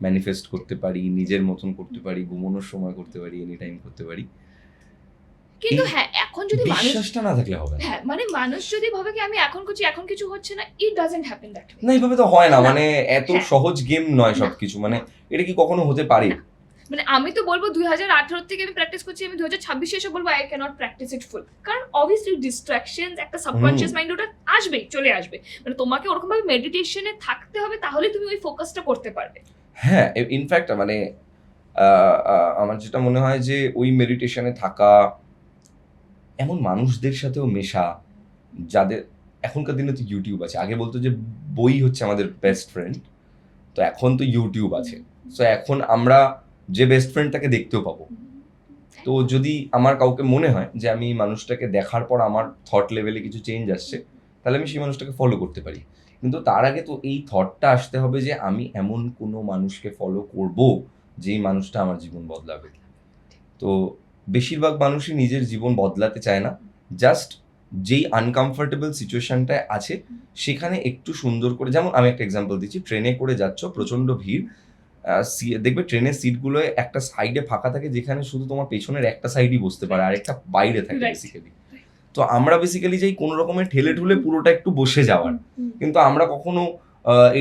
ম্যানিফেস্ট করতে পারি, নিজের মতন করতে পারি, ঘুমানোর সময় করতে পারি, এনি টাইম করতে পারি। কিন্তু হ্যাঁ, এখন যদি মানুষ, বিশ্বাসটা না থাকলে হবে না। হ্যাঁ মানে মানুষ যদি ভাবে কি আমি এখন করছি, এখন কিছু হচ্ছে না, it doesn't happen that way. না, এইভাবে তো হয় না, না। মানে এত হ্যাঁ। সহজ গেম নয় সবকিছু, মানে এটা কি কখনো হতে পারে? মানে আমি তো বলবো 2018 থেকে আমি প্র্যাকটিস করছি, আমি 2026 এসে বলবো আই ক্যানট প্র্যাকটিস ইট ফুল, কারণ অবভিয়াসলি ডিস্ট্রাকশনস, একটা সাবকনশিয়াস মাইন্ড ওটা আসবেই, চলে আসবে। মানে তোমাকে ওরকম ভাবে মেডিটেশনে থাকতে হবে, তাহলে তুমি ওই ফোকাসটা করতে পারবে। হ্যাঁ, ইনফ্যাক্ট মানে আমার যেটা মনে হয় যে ওই মেডিটেশনে থাকা, এমন মানুষদের সাথেও মেশা যাদের, এখনকার দিনে তো ইউটিউব আছে, আগে বলতো যে বই হচ্ছে আমাদের বেস্ট ফ্রেন্ড, তো এখন তো ইউটিউব আছে। সো এখন আমরা যে বেস্ট ফ্রেন্ড তাকে দেখতেও পাবো। তো যদি আমার কাউকে মনে হয় যে আমি এই মানুষটাকে দেখার পর আমার থট লেভেলে কিছু চেঞ্জ আসছে, তাহলে আমি সেই মানুষটাকে ফলো করতে পারি। কিন্তু তার আগে তো এই থটটা আসতে হবে যে আমি এমন কোনো মানুষকে ফলো করব যেই মানুষটা আমার জীবন বদলাবে। তো বেশিরভাগ মানুষই নিজের জীবন বদলাতে চায় না, জাস্ট যেই আনকমফোর্টেবল সিচুয়েশনটায় আছে সেখানে একটু সুন্দর করে, যেমন আমি একটা এক্সাম্পল দিচ্ছি, ট্রেনে করে যাচ্ছ, প্রচণ্ড ভিড়, দেখবে ট্রেনের সিটগুলোয় একটা সাইডে ফাঁকা থাকে যেখানে শুধু তোমার পেছনের একটা সাইডই বসতে পারে, আর একটা বাইরে থাকে Right. বেসিক্যালি। তো আমরা বেসিক্যালি যাই কোনো রকমের ঠেলে ঠুলে পুরোটা একটু বসে যাওয়ার, কিন্তু আমরা কখনো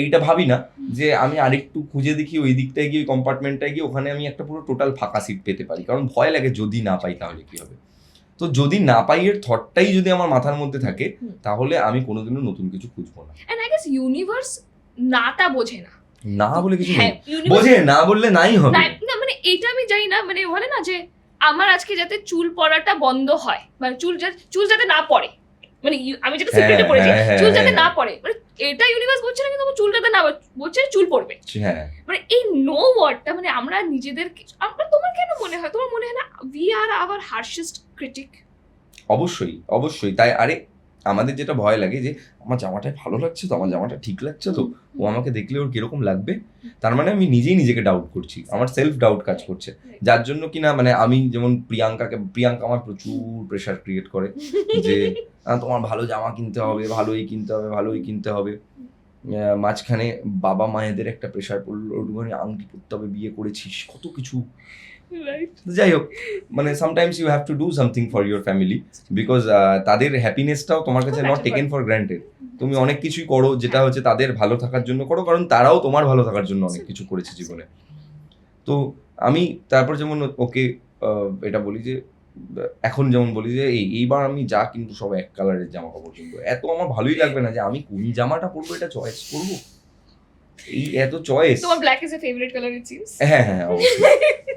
এইটা ভাবি না যে আমি আরেকটু খুঁজে দেখি ওই দিকটায় গিয়ে, ওই কম্পার্টমেন্টটায় গিয়ে ওখানে আমি একটা পুরো টোটাল ফাঁকা সিট পেতে পারি, কারণ ভয় লাগে যদি না পাই তাহলে কি হবে। তো যদি না পাই এর থটটাই যদি আমার মাথার মধ্যে থাকে, তাহলে আমি কোনোদিনও নতুন কিছু খুঁজবো না। এন্ড আই গেস ইউনিভার্স নাটা বোঝে না, না বলে কিছু নেই, হ্যাঁ universe- বোঝে না বললে নাই হবে। না না, মানে এটা আমি জানি না, মানে বলে না যে আমার আজকে যাতে চুল পড়াটা বন্ধ হয়, মানে চুল যাতে না পড়ে, মানে আমি যেটা সিক্রেটে পড়েছি, চুল যাতে না পড়ে, মানে এটা ইউনিভার্স বলছে না, কিন্তু আমার চুল যাতে না বলছে চুল পড়বে। হ্যাঁ, মানে এই নো ওয়ার্ডটা, মানে আমরা নিজেদের, আমরা, তোমার কেন মনে হয়, তোমার মনে হয় না উই আর আওয়ার হার্শেস্ট ক্রিটিক? অবশ্যই অবশ্যই। তাই আরে আমাদের যেটা ভয় লাগে যে আমার জামাটায় ভালো লাগছে তো, আমার জামাটা ঠিক লাগছে তো, ও আমাকে দেখলে ওর কিরকম লাগবে, তার মানে আমি নিজেই নিজেকে ডাউট করছি, আমার সেলফ ডাউট কাজ করছে, যার জন্য কিনা মানে আমি যেমন প্রিয়াঙ্কা আমার প্রচুর প্রেশার ক্রিয়েট করে যে তোমার ভালো জামা কিনতে হবে, ভালোই কিনতে হবে, ভালোই কিনতে হবে। মাঝখানে বাবা মায়েদের একটা প্রেশার পড়লো, ওটুখানি আংটি পরতে হবে, বিয়ে করেছিস, কত কিছু। যাই হোক, মানে sometimes you have to do something for your family, because তাদের হ্যাপিনেসটাও তোমার কাছে নট টেকেন ফর গ্রান্টেড। তুমি অনেক কিছুই করো যেটা হচ্ছে তাদের ভালো থাকার জন্য করো, কারণ তারাও তোমার ভালো থাকার জন্য অনেক কিছু করেছে জীবনে। তো আমি তারপর যেমন ওকে এটা বলি যে এখন যেমন বলি যে এইবার আমি যা কিন্তু সব এক কালারের জামা কাপড় কিনবো, এত আমার ভালোই লাগবে না যে আমি কোন জামাটা পরবো এটা চয়েস করবো, এই এত চয়েস। তোমার black is a favourite colour it seems. হ্যাঁ হ্যাঁ অবশ্যই।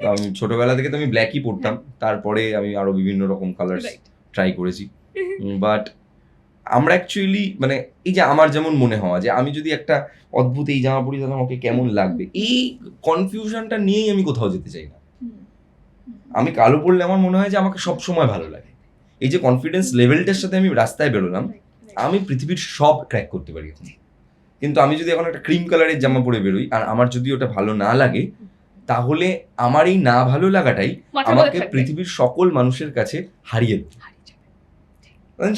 তো আমি ছোটবেলা থেকে তো আমি ব্ল্যাকই পরতাম, তারপরে আমি আরো বিভিন্ন রকম কালার রাইট। ট্রাই করেছি। বাট আমরা অ্যাকচুয়ালি মানে এই যে আমার যেমন মনে হওয়া যে আমি যদি একটা অদ্ভুত এই জামা পরি তাহলে আমাকে কেমন লাগবে, এই কনফিউশনটা নিয়েই আমি কোথাও যেতে চাই না। আমি কালো পরলে আমার মনে হয় যে আমাকে সব সময় ভালো লাগে। এই যে কনফিডেন্স লেভেলটার সাথে আমি রাস্তায় বেরোলাম, আমি পৃথিবীর সব ক্র্যাক করতে পারি এখন। কিন্তু আমি যদি এখন একটা ক্রিম কালারের জামা পরে বেরোই আর আমার যদি ওটা ভালো না লাগে, তাহলে আমার এই না ভালো লাগাটাই আমাকে পৃথিবীর সকল মানুষের কাছে হারিয়ে দেবে।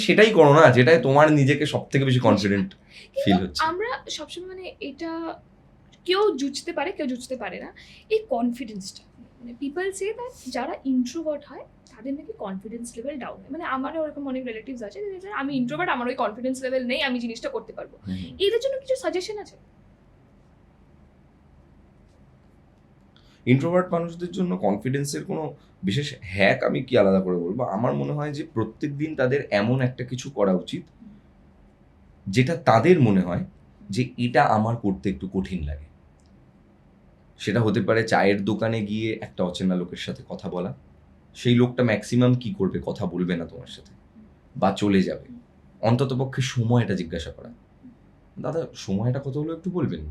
সেটাই করো না যেটাই তোমার নিজেকে সব থেকে বেশি কনফিডেন্ট ফিল হচ্ছে। আমরা সবসময় মানে এটা কেউ জুঝতে পারে কেউ জুঝতে পারে না, এই কনফিডেন্সটা মানে পিপল সে দ্যাট যারা ইন্ট্রোভার্ট হয় তাদের নাকি কনফিডেন্স লেভেল ডাউন হয়। মানে আমারও ওরকম অনেক রিলেটিভস আছে যে আমি ইন্ট্রোভার্ট, আমার ওই কনফিডেন্স লেভেল নেই, আমি জিনিসটা করতে পারবো। এদের জন্য কিছু সাজেশন আছে? ইন্ট্রোভার্ট মানুষদের জন্য কনফিডেন্সের কোনো বিশেষ হ্যাক আমি কি আলাদা করে বলবো, আমার মনে হয় যে প্রত্যেক দিন তাদের এমন একটা কিছু করা উচিত যেটা তাদের মনে হয় যে এটা আমার করতে একটু কঠিন লাগে। সেটা হতে পারে চায়ের দোকানে গিয়ে একটা অচেনা লোকের সাথে কথা বলা, সেই লোকটা ম্যাক্সিমাম কি করবে, কথা বলবে না তোমার সাথে বা চলে যাবে। অন্তত পক্ষে সময়টা জিজ্ঞাসা করা, দাদা সময়টা কত হলো একটু বলবেন।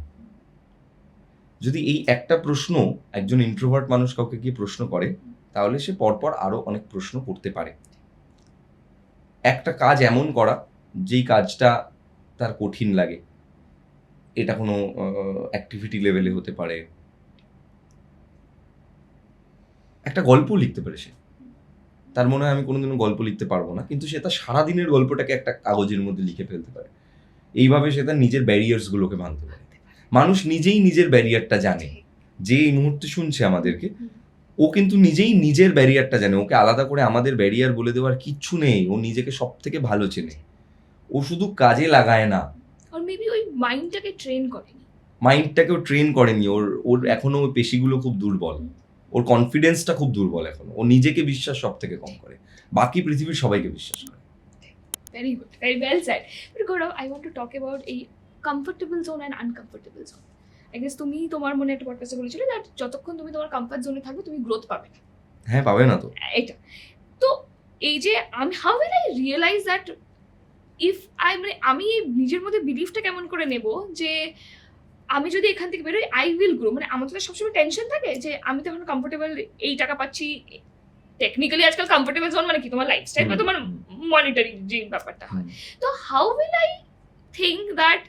যদি এই একটা প্রশ্ন একজন ইন্ট্রোভার্ট মানুষ কাউকে গিয়ে প্রশ্ন করে, তাহলে সে পরপর আরো অনেক প্রশ্ন করতে পারে। একটা কাজ এমন করা যেই কাজটা তার কঠিন লাগে, এটা কোনো অ্যাক্টিভিটি লেভেলে হতে পারে। একটা গল্প লিখতে পারে সে, তার মনে হয় আমি কোনোদিনও গল্প লিখতে পারবো না, কিন্তু সে তার সারাদিনের গল্পটাকে একটা কাগজের মধ্যে লিখে ফেলতে পারে। এইভাবে সে তার নিজের ব্যারিয়ার্সগুলোকে ভাঙতে পারে। মানুষ নিজেই নিজের ব্যারিয়ারটা জানে। যে এই মুহূর্তে শুনছে আমাদেরকে, ও কিন্তু নিজেই নিজের ব্যারিয়ারটা জানে। ওকে আলাদা করে আমাদের ব্যারিয়ার বলে দেওয়ার কিচ্ছু নেই। ও নিজেকে সব থেকে ভালো চেনে, ও শুধু কাজে লাগায় না। আর মেবি ওই মাইন্ডটাকে ট্রেন করেনি, মাইন্ডটাকেও ট্রেন করেনি। ওর এখনো ওই পেশিগুলো খুব দুর্বল, ওর কনফিডেন্সটা খুব দুর্বল এখনো। ও নিজেকে বিশ্বাস সব থেকে কম করে, বাকি পৃথিবীর সবাইকে বিশ্বাস করে। very good, very well said. But Gaurav, I want to talk about a comfortable zone and uncomfortable zone. I guess তুমি তোমার মনে একটা পডকাস্টে বলেছিলে that যতক্ষণ তুমি তোমার কমফর্ট জোনে থাকবে তুমি গ্রোথ পাবে না। হ্যাঁ, পাবে না তো। এটা তো এই যে আমি how will I realise that if I মানে আমি নিজের মধ্যে বিলিফটা কেমন করে নেব যে আমি যদি এখান থেকে বেরোই আই উইল গ্রো। মানে আমার তো সবসময় টেনশন থাকে যে আমি তো এখন কমফোর্টেবল, এই টাকা পাচ্ছি। টেকনিক্যালি আজকাল কমফোর্টেবল জোন মানে কি তোমার লাইফস্টাইল বা তোমার মনিটারি যে ব্যাপারটা হয়। তো how will I think that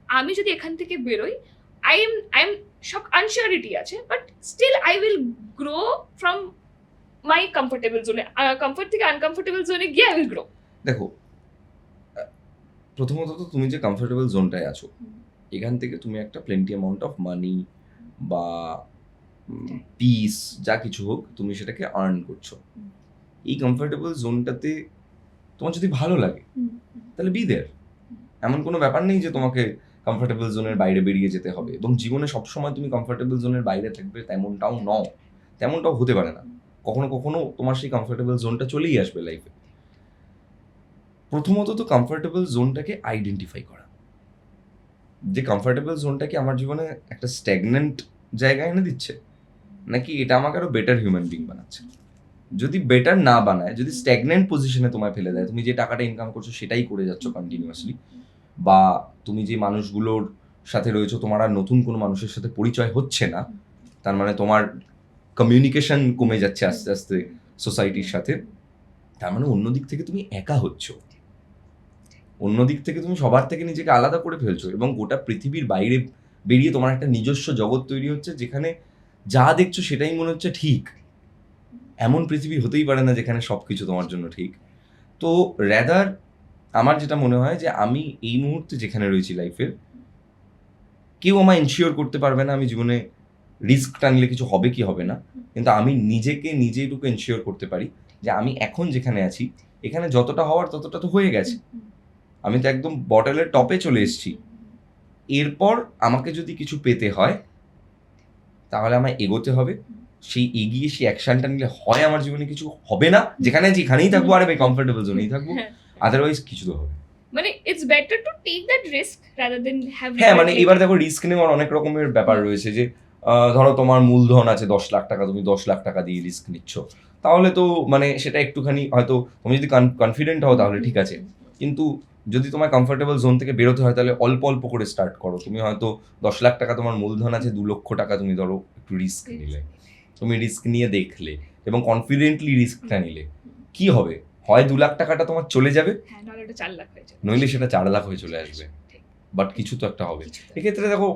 আমি যদি এখান থেকে বেরোই, আই এম সব আনসিওরিটি আছে, but still I will grow from my comfortable জোনে। কমফোর্ট থেকে আনকমফোর্টেবল জোনে গিয়ে আই উইল গ্রো। দেখো, প্রথমত তো তুমি যে কমফোর্টেবল জোনটায় আছো, এখান থেকে তুমি একটা প্লেন্টি অ্যামাউন্ট অফ মানি বা পিস যা কিছু হোক তুমি সেটাকে আর্ন করছো। এই কমফোর্টেবল জোনটাতে তোমার যদি ভালো লাগে তাহলে বি দেয়ার। এমন কোনো ব্যাপার নেই যে তোমাকে কমফোর্টেবল জোনের বাইরে বেরিয়ে যেতে হবে এবং জীবনে সবসময় তুমি কমফোর্টেবল জোনের বাইরে থাকবে তেমনটাও নও, তেমনটাও হতে পারে না। কখনো কখনো তোমার সেই কমফোর্টেবল জোনটা চলেই আসবে লাইফে। প্রথমত তো কমফোর্টেবল জোনটাকে আইডেন্টিফাই করা, যে কমফোর্টেবল জোনটাকে আমার জীবনে একটা স্ট্যাগন্যান্ট জায়গায় এনে দিচ্ছে নাকি এটা আমাকে আরো বেটার হিউম্যান বিং বানাচ্ছে। যদি বেটার না বানায়, যদি স্ট্যাগন্যান্ট পজিশনে তোমায় ফেলে দেয়, তুমি যে টাকাটা ইনকাম করছো সেটাই করে যাচ্ছ কন্টিনিউয়াসলি, বা তুমি যে মানুষগুলোর সাথে রয়েছো তোমার আর নতুন কোনো মানুষের সাথে পরিচয় হচ্ছে না, তার মানে তোমার কমিউনিকেশন কমে যাচ্ছে আস্তে আস্তে সোসাইটির সাথে, তার মানে অন্য দিক থেকে তুমি একা হচ্ছ, অন্য দিক থেকে তুমি সবার থেকে নিজেকে আলাদা করে ফেলছো এবং গোটা পৃথিবীর বাইরে বেরিয়ে তোমার একটা নিজস্ব জগৎ তৈরি হচ্ছে যেখানে যা দেখছো সেটাই মনে হচ্ছে ঠিক। এমন পৃথিবী হতেই পারে না যেখানে সব কিছু তোমার জন্য ঠিক। তো র্যাদার আমার যেটা মনে হয় যে আমি এই মুহূর্তে যেখানে রয়েছি লাইফের, কেউ আমায় ইনশিওর করতে পারবে না আমি জীবনে রিস্ক টানলে কিছু হবে কি হবে না, কিন্তু আমি নিজেকে নিজেইটুকু ইনশিওর করতে পারি যে আমি এখন যেখানে আছি এখানে যতটা হওয়ার ততটা তো হয়ে গেছে। আমি তো একদম বটলের টপে চলে এসেছি। এরপর আমাকে যদি কিছু পেতে হয় তাহলে আমায় এগোতে হবে সেই এগিয়ে সেই অ্যাকশনটা নিলে হয় আমার জীবনে কিছু হবে না, যেখানেই থাকবো আরে ভাই কমফোর্টেবল জোনেই থাকবো, হ্যাঁ। আদারওয়াইজ কিছু তো হবে। মানে it's better to take that risk rather than have হ্যাঁ মানে এবার দেখো রিস্ক নেওয়ার অনেক রকমের ব্যাপার রয়েছে, যে ধরো তোমার মূলধন আছে 10 লাখ টাকা, তুমি 10 লাখ টাকা দিয়ে রিস্ক নিচ্ছ, তাহলে তো মানে সেটা একটুখানি হয়তো তুমি যদি কনফিডেন্ট হও তাহলে ঠিক আছে, কিন্তু যদি তোমার কমফোর্টেবল জোন থেকে বেরোতে হয় তাহলে অল্প অল্প করে স্টার্ট করো। তুমি হয়তো 10 লাখ টাকা তোমার মূলধন আছে, 2 লক্ষ টাকা তুমি ধরো একটু রিস্ক নিলে, তুমি রিস্ক নিয়ে দেখলে এবং কনফিডেন্টলি রিস্কটা নিলে, কি হবে, হয় 2 লাখ টাকাটা তোমার চলে যাবে, হ্যাঁ নাহলে ওটা 4 লাখ হয়ে যাবে, নইলে সেটা 4 লাখ হয়ে চলে আসবে, ঠিক। বাট কিছু তো একটা হবে। কিছু তো- এক্ষেত্রে দেখো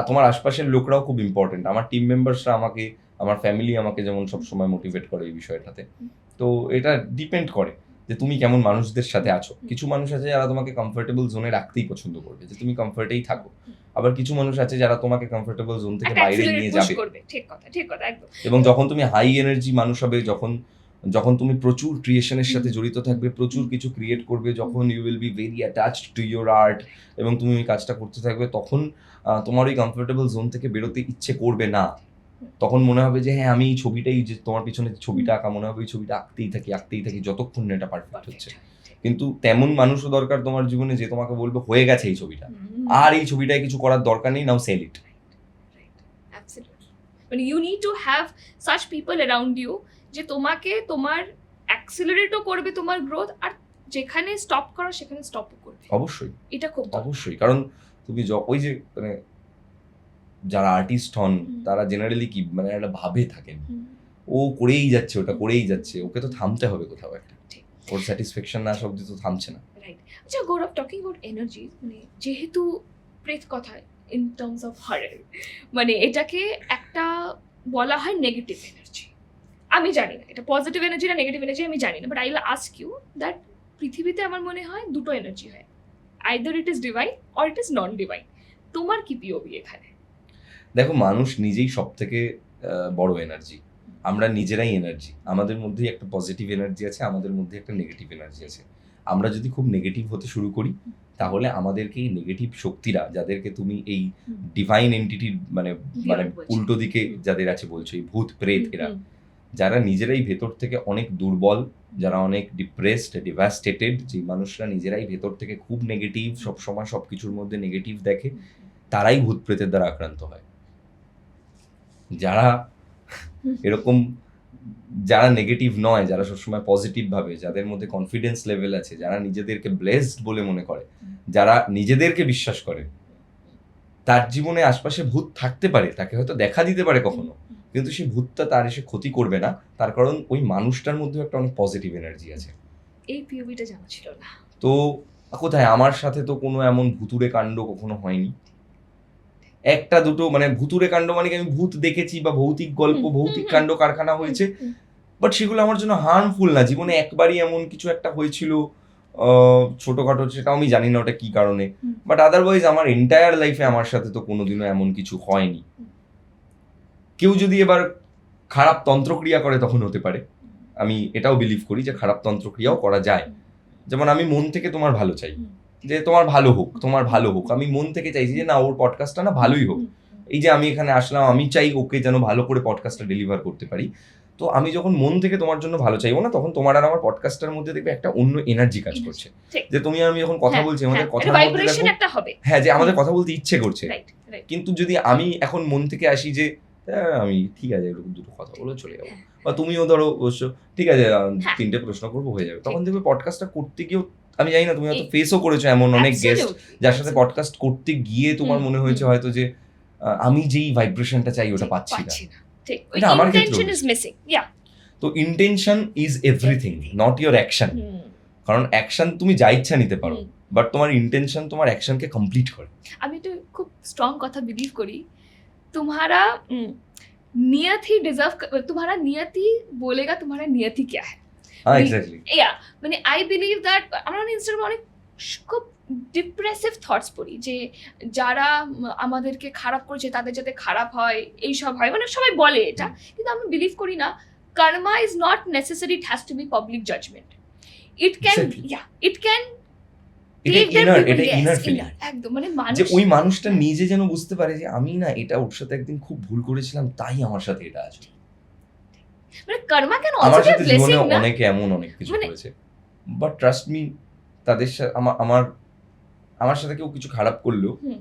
তোমার আশপাশের লোকরাও খুব ইম্পর্টেন্ট। আমার টিম মেম্বার্সরা আমাকে, আমার ফ্যামিলি আমাকে যেমন সবসময় মোটিভেট করে এই বিষয়টাতে, তো এটা ডিপেন্ড করে যে তুমি কেমন মানুষদের সাথে আছো। কিছু মানুষ আছে যারা তোমাকে কমফোর্টেবল জোনে রাখতেই পছন্দ করবে, যে তুমি কমফোর্টেই থাকো, আবার কিছু মানুষ আছে যারা তোমাকে কমফোর্টেবল জোন থেকে একটা বাইরে accelerate নিয়ে push যাবে। করবে, ঠিক কথা একদম। এবং যখন তুমি হাই এনার্জি মানুষ হবে, যখন তুমি প্রচুর ক্রিয়েশনের সাথে জড়িত থাকবে, প্রচুর কিছু ক্রিয়েট করবে, যখন you will be very attached to your art এবং তুমি ওই কাজটা করতে থাকবে, তখন তোমার ওই কমফোর্টেবল জোন থেকে বেরোতে ইচ্ছে করবে না। তখন মনে হবে যে হ্যাঁ আমি এই ছবিটাই, যে তোমার পিছনে যে ছবিটা আঁকা, মনে হবে এই ছবিটা আঁকতেই থাকি যতক্ষণ না এটা পারফেক্ট হচ্ছে। কিন্তু তেমন মানুষও দরকার তোমার জীবনে যে তোমাকে বলবে হয়ে গেছে এই ছবিটা, আর এই ছবিটায় কিছু করার দরকার নেই, নাও সেল ইট। Absolutely. মানে you need to have such people around you যে তোমাকে তোমার অ্যাক্সিলারেটও করবে তোমার গ্রোথ, আর যেখানে স্টপ করো সেখানে স্টপও করবে। অবশ্যই এটা খুব দরকার। অবশ্যই, কারণ তুমি ওই যে মানে যারা আর্টিস্ট হন তারা জেনারেলি কি মানে একটা ভাবে থাকেন, ও করেই যাচ্ছে, ওটা করেই যাচ্ছে, ওকে তো থামতে হবে কোথাও একটা, ঠিক। ওর স্যাটিসফ্যাকশন না আসা অব্দি তো থামছে না। রাইট। আচ্ছা গৌরব, টকিং অ্যাবাউট এনার্জি, মানে যেহেতু প্রেত কথা ইন টার্মস অফ হরর, মানে এটাকে একটা বলা হয় নেগেটিভ এনার্জি। আমি জানি না এটা পজিটিভ এনার্জি না নেগেটিভ এনার্জি, আমি জানি না, but I will ask you that পৃথিবীতে আমার মনে হয় দুটো এনার্জি হয়, either it is divine or it is non divine. তোমার কি পিওভি এখানে? দেখো মানুষ নিজেই সব থেকে বড় এনার্জি, আমরা নিজেরাই এনার্জি, আমাদের মধ্যেই একটা পজিটিভ এনার্জি আছে, আমাদের মধ্যে একটা নেগেটিভ এনার্জি আছে। আমরা যদি খুব নেগেটিভ হতে শুরু করি তাহলে আমাদেরকে এই নেগেটিভ শক্তিরা, যাদেরকে তুমি এই ডিভাইন এন্টিটির মানে মানে বলছি। উল্টো দিকে যাদের আছে বলছো, এই ভূত প্রেত এরা, যারা নিজেরাই ভেতর থেকে অনেক দুর্বল, যারা অনেক ডিপ্রেসড ডিভাস্টেটেড, যে মানুষরা নিজেরাই ভেতর থেকে খুব নেগেটিভ, সবসময় সব কিছুর মধ্যে নেগেটিভ দেখে, তারাই ভূত প্রেতের দ্বারা আক্রান্ত হয়। যারা এরকম, যারা নেগেটিভ নয়, যারা সবসময় পজিটিভ ভাবে, যাদের মধ্যে কনফিডেন্স লেভেল আছে, যারা নিজেদেরকে ব্লেসড বলে মনে করে, যারা নিজেদেরকে বিশ্বাস করে, তার জীবনে আশপাশে ভূত থাকতে পারে, তাকে হয়তো দেখা দিতে পারে কখনো, কিন্তু সেই ভূতটা তার এসে ক্ষতি করবে না, তার কারণ ওই মানুষটার মধ্যে একটা অনেক পজিটিভ এনার্জি আছে। এই পিওভিটা জানা ছিল না। তো কোথায় আমার সাথে তো কোনো এমন ভুতুরে কাণ্ড কখনো হয়নি, একটা দুটো মানে ভুতুরে কাণ্ড মানে কি আমি ভূত দেখেছি বা ভৌতিক গল্প, ভৌতিক কাণ্ড কারখানা হয়েছে, বাট সেগুলো আমার জন্য হার্মফুল না। জীবনে একবারই এমন কিছু একটা হয়েছিল ছোটখাটো, সেটাও আমি জানি না ওটা কি কারণে, বাট আদারওয়াইজ আমার এন্টায়ার লাইফে আমার সাথে তো কোনোদিনও এমন কিছু হয়নি। কেউ যদি এবার খারাপ তন্ত্রক্রিয়া করে তখন হতে পারে, আমি এটাও বিলিভ করি যে খারাপ তন্ত্রক্রিয়াও করা যায়। যেমন আমি মন থেকে তোমার ভালো চাই, যে তোমার ভালো হোক, তোমার ভালো হোক, আমি মন থেকে চাইছি যে না ওর পডকাস্টটা না ভালোই হোক। এই যে আমি এখানে আসলাম, আমি চাই ওকে যেন ভালো করে পডকাস্টটা ডেলিভার করতে পারি। তো আমি যখন মন থেকে তোমার জন্য ভালো চাইবো না, তখন তোমার আর আমার পডকাস্টের মধ্যে দেখবে একটা অন্য এনার্জি কাজ করছে, ঠিক। যে তুমি আর আমি যখন কথা বলছি আমাদের কথার মধ্যে ভাইব্রেশন দেখো, একটা হবে। হ্যাঁ যে আমাদের কথা বলতে ইচ্ছে করছে। Right right. কিন্তু যদি আমি এখন মন থেকে আসি যে আমি ঠিক আছে এরকম দুটো কথা বলে চলে যাবো, বা তুমিও ধরো অবশ্য ঠিক আছে তিনটে প্রশ্ন করবো হয়ে যাবে, তখন দেখবে পডকাস্টটা করতে গিয়েও, আমি জানি না তুমি হয়তো ফেসও করেছো এমন অনেক গেস্ট যার সাথে পডকাস্ট করতে গিয়ে তোমার মনে হয়েছে হয়তো যে আমি যেই ভাইব্রেশনটা চাই ওটা পাচ্ছি না। ঠিক, এটা আমার ক্ষেত্রেও ইন্টেনশন ইজ মিসিং। ইয়া, তো intention is everything, not your action. কারণ অ্যাকশন তুমি যা ইচ্ছা নিতে পারো, বাট তোমার ইন্টেনশন তোমার অ্যাকশনকে কমপ্লিট করে। আমি তো খুব স্ট্রং কথা বিলিভ করি, तुम्हारा नियत ही डिजर्व, तुम्हारा नियत ही बोलेगा तुम्हारा नियत ही क्या है। হ্যাঁ এক্স্যাক্টলি। ইয়া মানে আই বিলিভ দ্যাট আমরা ইনস্টাগ্রামে অনেক খুব ডিপ্রেসিভ থটস পড়ি যে যারা আমাদেরকে খারাপ করেছে তাদের যাতে খারাপ হয়, এইসব হয়, মানে সবাই বলে এটা, কিন্তু আমি বিলিভ করি না karma is not necessary, it has to be public judgement. It can, yeah it can একদম, মানে যে ওই মানুষটা নিজে যেন বুঝতে পারে যে আমি না এটা ওর সাথে একদিন খুব ভুল করেছিলাম, তাই আমার সাথে এটা আছে। মানে কর্মা ক্যান আমার অলসো বি সাথে জীবনে ব্লেসিং না অনেকে এমন অনেক কিছু মানে- করেছে, বাট ট্রাস্ট মি, তাদের সাথে আমার সাথে কেউ কিছু খারাপ করলেও হুম।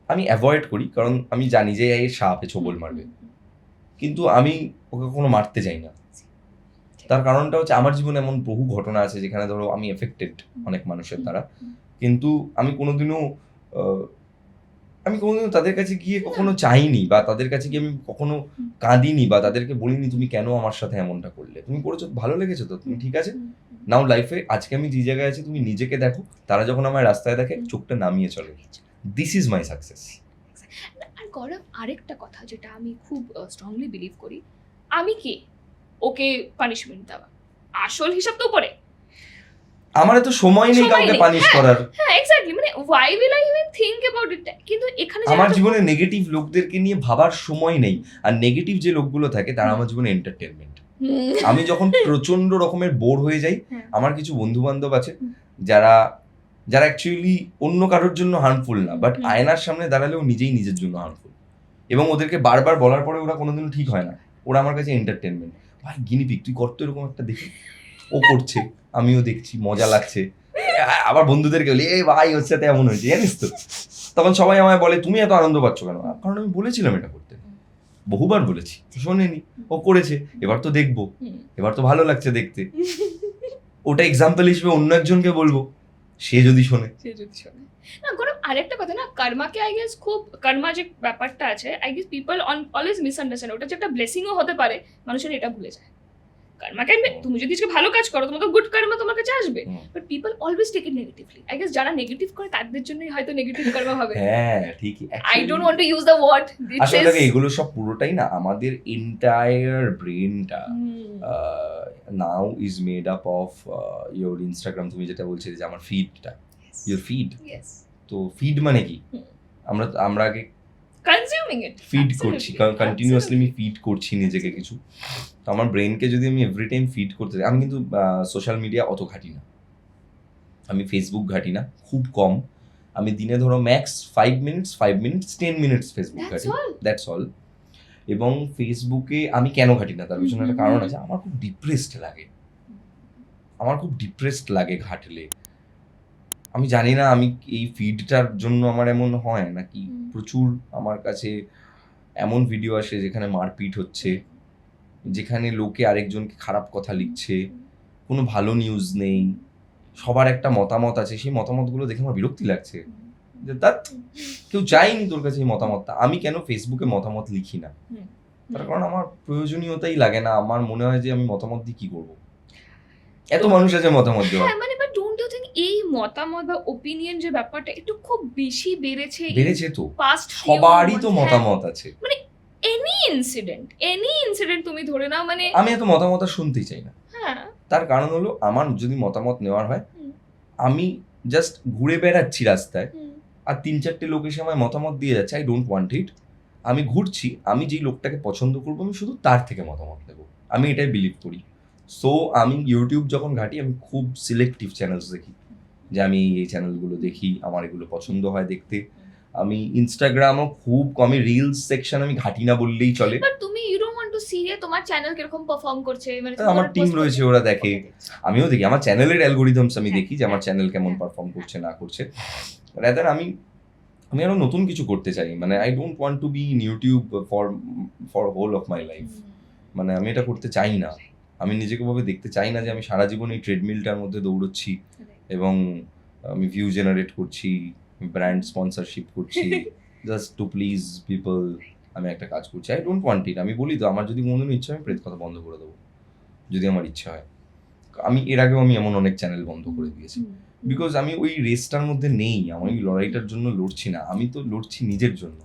আমি অ্যাভয়েড করি, কারণ আমি জানি যে এই সাপে ছোবল মারবে, কিন্তু আমি ওকে কখনো মারতে যাই না। তার কারণটা হচ্ছে আমার জীবনে এমন বহু ঘটনা আছে যেখানে ধরো আমি এফেক্টেড অনেক মানুষের দ্বারা, কিন্তু আমি কোনোদিনও তাদের কাছে গিয়ে কখনো চাইনি, বা তাদের কাছে গিয়ে আমি কখনো কাঁদিনি, বা তাদেরকে বলিনি তুমি কেন আমার সাথে এমনটা করলে, তুমি করেছো ভালো লেগেছে তো, তুমি ঠিক আছে নাও লাইফে। আজকে আমি যে জায়গায় আছি তুমি নিজেকে দেখো, তারা যখন আমার রাস্তায় দেখে চোখটা নামিয়ে চলে, দিস ইজ মাই সাকসেস। আর গৌরব আরেকটা কথা যেটা আমি খুব স্ট্রংলি বিলিভ করি, আমি কে ওকে পানিশমেন্ট দেওয়া, আসল হিসাব তো পড়ে। আমার তো সময় নেই সময় কাউকে নেই, পানিশ হ্যাঁ। করার। হ্যাঁ এক্স্যাক্টলি, মানে why will I even think about it, কিন্তু এখানে আমার জীবনে নেগেটিভ লোকদেরকে নিয়ে ভাবার সময় নেই, আর নেগেটিভ যে লোকগুলো থাকে তারা আমার জীবনে এন্টারটেনমেন্ট। আমি যখন প্রচন্ড রকমের বোর হয়ে যাই, হ্যাঁ। আমার কিছু বন্ধু বান্ধব আছে যারা অ্যাকচুয়ালি অন্য কারোর জন্য হার্মফুল না, বাট আয়নার সামনে দাঁড়ালেও নিজেই নিজের জন্য হার্মফুল, এবং ওদেরকে বারবার বলার পরে ওরা কোনোদিনও ঠিক হয় না, ওরা আমার কাছে এন্টারটেনমেন্ট। ভাই গিনিপিক তুই কর তো এরকম একটা, দেখি ও করছে আমিও দেখছি, মজা লাগছে। আবার বন্ধুদেরকে বলি এই ভাই ওর সাথে এমন হয়েছে জানিস তো, তখন সবাই আমায় বলে তুমি এত আনন্দ পাচ্ছ কেন, কারণ আমি বলেছিলাম এটা করতে, বহুবার বলেছি, শোনেনি, ও করেছে, এবার তো দেখবো, এবার তো ভালো লাগছে দেখতে, ওটা এক্সাম্পল হিসেবে অন্য একজনকে বলবো, সে যদি শোনে। সে যদি শোনে না। গৌরব আরেকটা কথা না, কর্মাকে আই গেস খুব, কর্মা যে ব্যাপারটা আছে I guess people always misunderstand, ওটা যে একটা ব্লেসিংও হতে পারে, মানুষের এটা ভুলে যায়। কর্মাকে তুমি যদি আজকে ভালো কাজ করো তোমাকে গুড কর্মা তোমার কাছে আসবে, but people always take it negatively. I guess যারা নেগেটিভ করে তাদের জন্যই হয়তো নেগেটিভ কর্মা হবে। হ্যাঁ ঠিকই। I don't want to use the word, আসলে এগুলো সব পুরোটাই না আমাদের এন্টায়ার ব্রেনটা now is made up of your Instagram, তুমি যেটা বলছিলে যে আমার ফিডটা, ইয়োর ফিড, তো ফিড মানে কি, আমরা আগে কনজিউমিং ইট, ফিড করছি, কন্টিনিউয়াসলি আমি ফিড করছি নিজেকে কিছু, তো আমার ব্রেনকে যদি আমি এভরি টাইম ফিড করতে যাই, আমি কিন্তু সোশ্যাল মিডিয়া অত ঘাঁটি না, আমি ফেসবুক ঘাঁটি না, খুব কম, আমি দিনে ধরো ম্যাক্স 5 মিনিটস 10 মিনিটস ফেসবুক ঘাঁটি, দ্যাটস অল। এবং ফেসবুকে আমি কেন ঘাঁটি না তার পিছনে একটা কারণ আছে, আমার খুব ডিপ্রেসড লাগে ঘাঁটলে। আমি জানি না আমি এই ফিডটার জন্য আমার এমন হয় নাকি, প্রচুর আমার কাছে এমন ভিডিও আসে যেখানে মারপিট হচ্ছে, যেখানে লোকে আরেকজনকে খারাপ কথা লিখছে, কোনো ভালো নিউজ নেই, সবার একটা মতামত আছে, সেই মতামতগুলো দেখে আমার বিরক্তি লাগছে, যে তার কেউ চাইনি তোর কাছে এই মতামতটা। আমি কেন ফেসবুকে মতামত লিখি না, তার কারণ আমার প্রয়োজনীয়তাই লাগে না, আমার মনে হয় যে আমি মতামত দিয়ে কি করবো, এত মানুষ আছে মতামত দেওয়া। হ্যাঁ মানে বাট ডোন্ট ইউ থিংক এই মতামত বা ওপিনিয়ন যে ব্যাপারটা একটু খুব বেশি বেড়েছে তো পাস্ট সবারই তো মতামত আছে, মানে এনি ইনসিডেন্ট তুমি ধরে নাও, মানে আমি এত মতামত আর শুনতেই চাই না। হ্যাঁ তার কারণ হলো আমার যদি মতামত নেওয়ার হয়, আমি জাস্ট ঘুরে বেড়াচ্ছি রাস্তায় আর 3-4টে লোক এসে আমায় মতামত দিয়ে যাচ্ছে, আই ডোন্ট ওয়ান্ট ইট। আমি ঘুরছি, আমি যেই লোকটাকে পছন্দ করবো আমি শুধু তার থেকে মতামত নেবো, আমি এটাই বিলিভ করি। সো আমি ইউটিউব যখন ঘাঁটি আমি খুব সিলেক্টিভ চ্যানেলস দেখি, যে আমি এই চ্যানেলগুলো দেখি, আমার এগুলো পছন্দ হয় দেখতে। আমি ইনস্টাগ্রামও খুব কমই, রিলস সেকশন আমি ঘাঁটি না বললেই চলে। বাট তুমি you don't want to see তোমার চ্যানেল কিরকম পারফর্ম করছে, মানে আমার টিম রয়েছে, ওরা দেখে, আমিও দেখি, আমার চ্যানেলের অ্যালগোরিদমস আমি দেখি যে আমার চ্যানেল কেমন পারফর্ম করছে না করছে। রাদার আমি আরো নতুন কিছু করতে চাই, মানে I don't want to be in YouTube for whole of my life, মানে আমি এটা করতে চাই না। আমি নিজেকে ভাবে দেখতে চাই না যে আমি সারা জীবন এই ট্রেডমিলটার মধ্যে দৌড়চ্ছি এবং আমি ভিউ জেনারেট করছি, ব্র্যান্ড স্পন্সরশিপ করছি জাস্ট টু প্লিজ পিপল। আমি একটা কাজ করছি, আই ডোন্ট ওয়ান্ট ইট। আমি বলি তো আমার যদি কোনোদিন ইচ্ছা হয় প্রেত কথা বন্ধ করে দেবো, যদি আমার ইচ্ছা হয়। আমি এর আগেও আমি এমন অনেক চ্যানেল বন্ধ করে দিয়েছি, বিকজ আমি ওই রেসটার মধ্যে নেই, আমি ওই লড়াইটার জন্য লড়ছি না, আমি তো লড়ছি নিজের জন্য।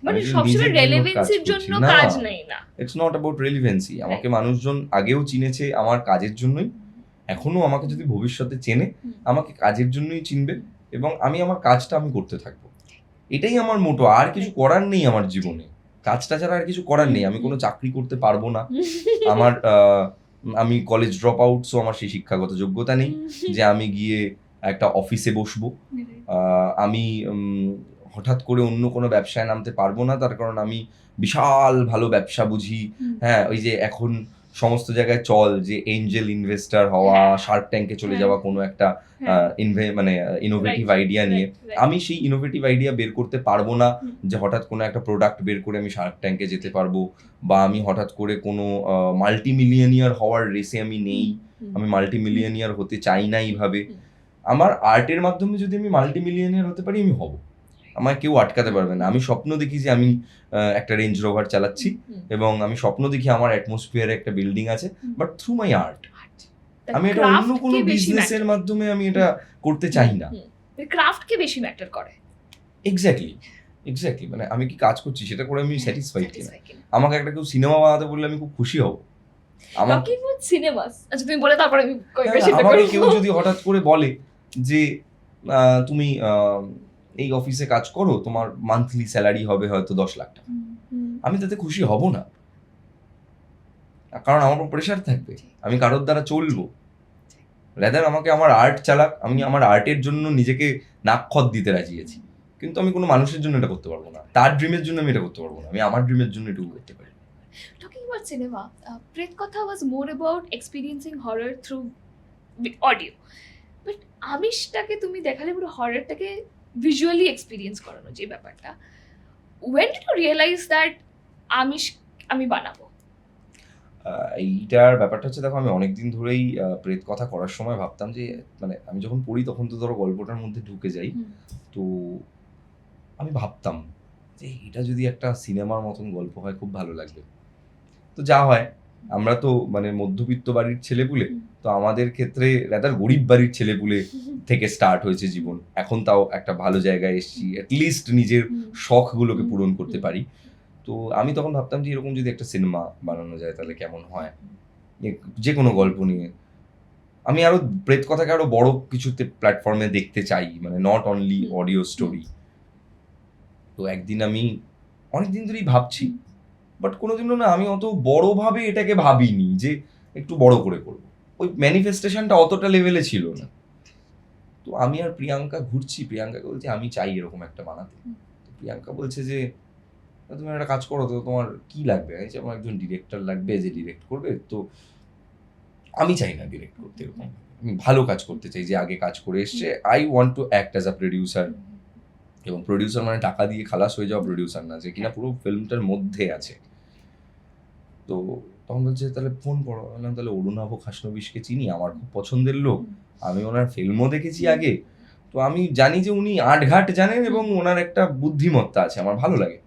মানে সবসময় রেলেভেন্সির জন্য কাজ নেই না, ইটস নট অ্যাবাউট রেলিভেন্সি। আমাকে মানুষজন আগেও চিনেছে আমার কাজের জন্যই, এখনো আমাকে যদি ভবিষ্যতে চেনে আমাকে কাজের জন্যই চিনবে, এবং আমি আমার কাজটা আমি করতে থাকবো, এটাই আমার মোটো। আর কিছু করার নেই আমার জীবনে, কাজটা ছাড়া আর কিছু করার নেই। আমি কোনো চাকরি করতে পারবো না, আমার আমি কলেজ ড্রপ আউট, সো আমার সেই শিক্ষাগত যোগ্যতা নেই যে আমি গিয়ে একটা অফিসে বসবো। আমি হঠাৎ করে অন্য কোনো ব্যবসায় নামতে পারবো না, তার কারণ আমি বিশাল ভালো ব্যবসা বুঝি। হ্যাঁ, ওই যে এখন সমস্ত জায়গায় চল যে এঞ্জেল ইনভেস্টর হওয়া, হ্যাঁ। শার্ক ট্যাঙ্কে চলে হ্যাঁ। যাওয়া কোনো একটা হ্যাঁ। মানে ইনোভেটিভ Right, আইডিয়া নিয়ে। right, right. আমি সেই ইনোভেটিভ আইডিয়া বের করতে পারবো না হুম। যে হঠাৎ কোনো একটা প্রোডাক্ট বের করে আমি শার্ক ট্যাঙ্কে যেতে পারবো, বা আমি হঠাৎ করে কোনো মাল্টি মিলিয়নিয়ার হওয়ার রেসে আমি নেই, আমি মাল্টি মিলিয়নিয়ার হতে চাই না এইভাবে। হুম। আমার আর্টের মাধ্যমে যদি আমি মাল্টি মিলিয়নিয়ার হতে পারি, আমি হব, আমায় কেউ আটকাতে পারবে না। আমি স্বপ্ন দেখি যে আমি একটা রেঞ্জ রোভার চালাচ্ছি, এবং আমি স্বপ্ন দেখি আমার অ্যাটমসফিয়ারে একটা বিল্ডিং আছে, বাট থ্রু মাই আর্ট। আমি এটা অন্য কোনো বিজনেসের মাধ্যমে আমি এটা করতে চাই না। ক্রাফটকে বেশি ম্যাটার করে। এক্স্যাক্টলি মানে আমি কি কাজ করছি সেটা করে আমি স্যাটিসফাইড কিনা। আমাকে একটা কেউ সিনেমা বানাতে বললে আমি খুব খুশি হব। আমার টকিং অ্যাবাউট সিনেমাস, আচ্ছা তুমি বলে তারপরে আমি কয়েকটা হ্যাঁ, সেটা আমাকে করব। কেউ যদি হঠাৎ করে বলে যে তুমি এই অফিসে কাজ করো, তোমার মান্থলি স্যালারি হবে হয়তো 10 লাখ টাকা, আমি তাতে খুশি হব না, কারণ আমার উপর প্রেশার থাকবে, আমি কারোর দ্বারা চলবো। রাদার আমাকে আমার আর্ট চালাক, আমি আমার আর্টের জন্য নিজেকে নাকখত দিতে রাজি আছি, কিন্তু আমি কোনো মানুষের জন্য এটা করতে পারবো না, তার ড্রিমের জন্য আমি এটা করতে পারবো না, আমি আমার ড্রিমের জন্য এটুকু করতে পারি। Talking about cinema, Pret Katha was more about experiencing horror through audio. But আমিষটাকে তুমি দেখালে পুরো হররটাকে ভিজুয়ালি এক্সপিরিয়েন্স করানো যে ব্যাপারটা, when did you realize that আমিষ আমি বানাবো? এইটার ব্যাপারটা হচ্ছে, দেখো আমি অনেকদিন ধরেই প্রেত কথা করার সময় ভাবতাম যে মানে আমি যখন পড়ি তখন তো ধরো গল্পটার মধ্যে ঢুকে যাই, তো আমি ভাবতাম যে এটা যদি একটা সিনেমার মতন গল্প হয় খুব ভালো লাগবে। তো যা হয়, আমরা তো মানে মধ্যবিত্ত বাড়ির ছেলেপুলে, তো আমাদের ক্ষেত্রে রাদার গরিব বাড়ির ছেলেপুলে থেকে স্টার্ট হয়েছে জীবন। এখন তাও একটা ভালো জায়গায় এসেছি, অ্যাটলিস্ট নিজের শখগুলোকে পূরণ করতে পারি। তো আমি তখন ভাবতাম যে এরকম যদি একটা সিনেমা বানানো যায় তাহলে কেমন হয়, যে কোনো গল্প নিয়ে। আমি আরো প্রেত কথাকে আরো বড় কিছুতে প্ল্যাটফর্মে দেখতে চাই, মানে নট অনলি অডিও স্টোরি। তো একদিন আমি অনেকদিন ধরেই ভাবছি, বাট কোনোদিনও না আমি অত বড়ভাবে এটাকে ভাবিনি যে একটু বড় করে করব, ওই ম্যানিফেস্টেশনটা অতটা লেভেলে ছিল না। তো আমি আর প্রিয়াঙ্কা ঘুরছি, প্রিয়াঙ্কাকে বলছি আমি চাই এরকম একটা বানাতে। তো প্রিয়াঙ্কা বলছে যে তুমি একটা কাজ করো, তো তোমার কি লাগবে? আমি আমার একজন ডিরেক্টর লাগবে যে ডিরেক্ট করবে। তো আমি চাই না ডিরেক্ট করতে, এরকম আমি ভালো কাজ করতে চাই, যে আগে কাজ করে এসছে। I want to act as a producer, এবং প্রডিউসার মানে টাকা দিয়ে খালাস হয়ে যাওয়া প্রডিউসার না, যে কিনা পুরো ফিল্মটার মধ্যে আছে। তো তখন বলছে তাহলে ফোন করো। বললাম তাহলে অরুণাভ খাসনবিশকে চিনি, আমার খুব পছন্দের লোক, আমি ওনার ফিল্মও দেখেছি আগে, তো আমি জানি যে উনি আটঘাট জানেন এবং ওনার একটা বুদ্ধিমত্তা আছে, আমার ভালো লাগে।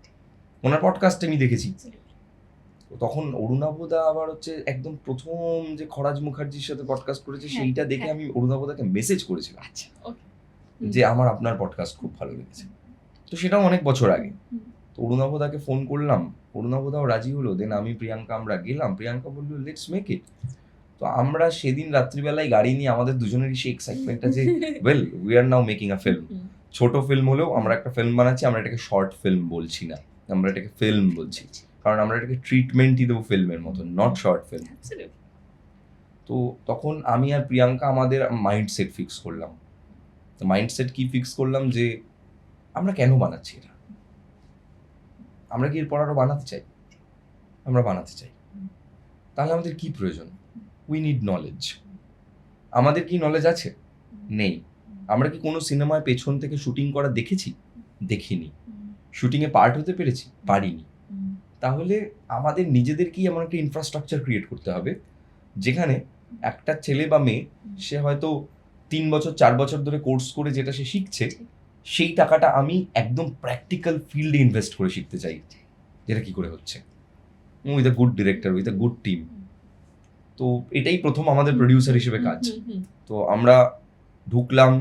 ওনার পডকাস্টে আমি দেখেছি। তখন অরুণাভদা আবার হচ্ছে একদম প্রথম যে খরাজ মুখার্জির সাথে পডকাস্ট করেছে, সেইটা দেখে আমি অরুণাভদাকে মেসেজ করেছিলাম আচ্ছা, ওকে, যে আমার আপনার পডকাস্ট খুব ভালো লেগেছে। তো সেটাও অনেক বছর আগে। তো অরুণাভদাকে ফোন করলাম, অরুণাভদাও রাজি হলো। দেন আমি প্রিয়াঙ্কা আমরা গেলাম, প্রিয়াঙ্কা বললো লেটস মেক ইট। তো আমরা সেদিন রাত্রিবেলায় গাড়ি নিয়ে, আমাদের দুজনেরই সেই এক্সাইটমেন্টটা যে well we are now making a film. ছোট ফিল্ম হলেও আমরা একটা ফিল্ম বানাচ্ছি, আমরা এটাকে শর্ট ফিল্ম বলছি না, আমরা এটাকে ফিল্ম বলছি, কারণ আমরা এটাকে ট্রিটমেন্টই দেবো ফিল্মের মতন, নট শর্ট ফিল্ম। তো তখন আমি আর প্রিয়াঙ্কা আমাদের মাইন্ডসেট ফিক্স করলাম। মাইন্ডসেট কি ফিক্স করলাম, যে আমরা কেন বানাচ্ছি এটা, আমরা কি এরপর আরো বানাতে চাই, আমরা বানাতে চাই, তাহলে আমাদের কি প্রয়োজন? We need knowledge. আমাদের কি নলেজ আছে? নেই। আমরা কি কোনো সিনেমায় পেছন থেকে শুটিং করা দেখেছি? দেখিনি। শুটিংয়ে পার্ট হতে পেরেছি? পারিনি। তাহলে আমাদের নিজেদেরকেই এমন একটা ইনফ্রাস্ট্রাকচার ক্রিয়েট করতে হবে, যেখানে একটা ছেলে বা মেয়ে, সে হয়তো 3 বছর 4 বছর ধরে কোর্স করে যেটা সে শিখছে, সেই টাকাটা আমি একদম প্র্যাকটিক্যাল ফিল্ডে ইনভেস্ট করে শিখতে চাই, যেটা কি করে হচ্ছে, with a good director, with a good team. তো এটাই প্রথম আমাদের প্রডিউসার হিসেবে কাজ। তো আমরা ঢুকলাম,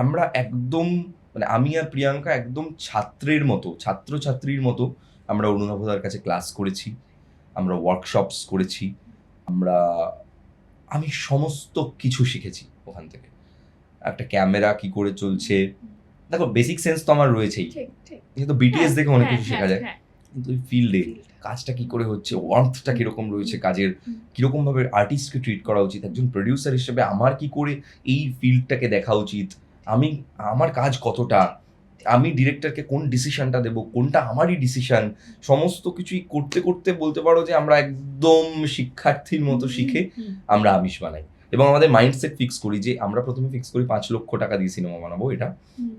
আমরা একদম মানে আমি আর প্রিয়াঙ্কা একদম ছাত্রের মতো, ছাত্রছাত্রীর মতো আমরা অরুণাভদার কাছে ক্লাস করেছি, আমরা ওয়ার্কশপস করেছি, আমি সমস্ত কিছু শিখেছি ওখান থেকে। একটা ক্যামেরা কি করে চলছে, দেখো বেসিক সেন্স তো আমার রয়েছেই, কিন্তু বিটিএস দেখে অনেক কিছু শেখা যায়, কিন্তু ওই ফিল্ডে কাজটা কি করে হচ্ছে, ওয়ার্থটা কিরকম রয়েছে কাজের, কিরকম ভাবে আর্টিস্টকে ট্রিট করা উচিত, একজন প্রডিউসার হিসেবে আমার কি করে এই ফিল্ডটাকে দেখা উচিত, আমার কাজ কতটা, আমি ডিরেক্টরকে কোন ডিসিশনটা দেবো, কোনটা আমারই ডিসিশন, সমস্ত কিছুই করতে করতে বলতে পারো যে আমরা একদম শিক্ষার্থীর মতো শিখে আমরা আমিষ বানাই। এবং আমাদের মাইন্ডসেট ফিক্স করি যে আমরা প্রথমে ফিক্স করি 5 লক্ষ টাকা দিয়ে সিনেমা বানাবো, এটা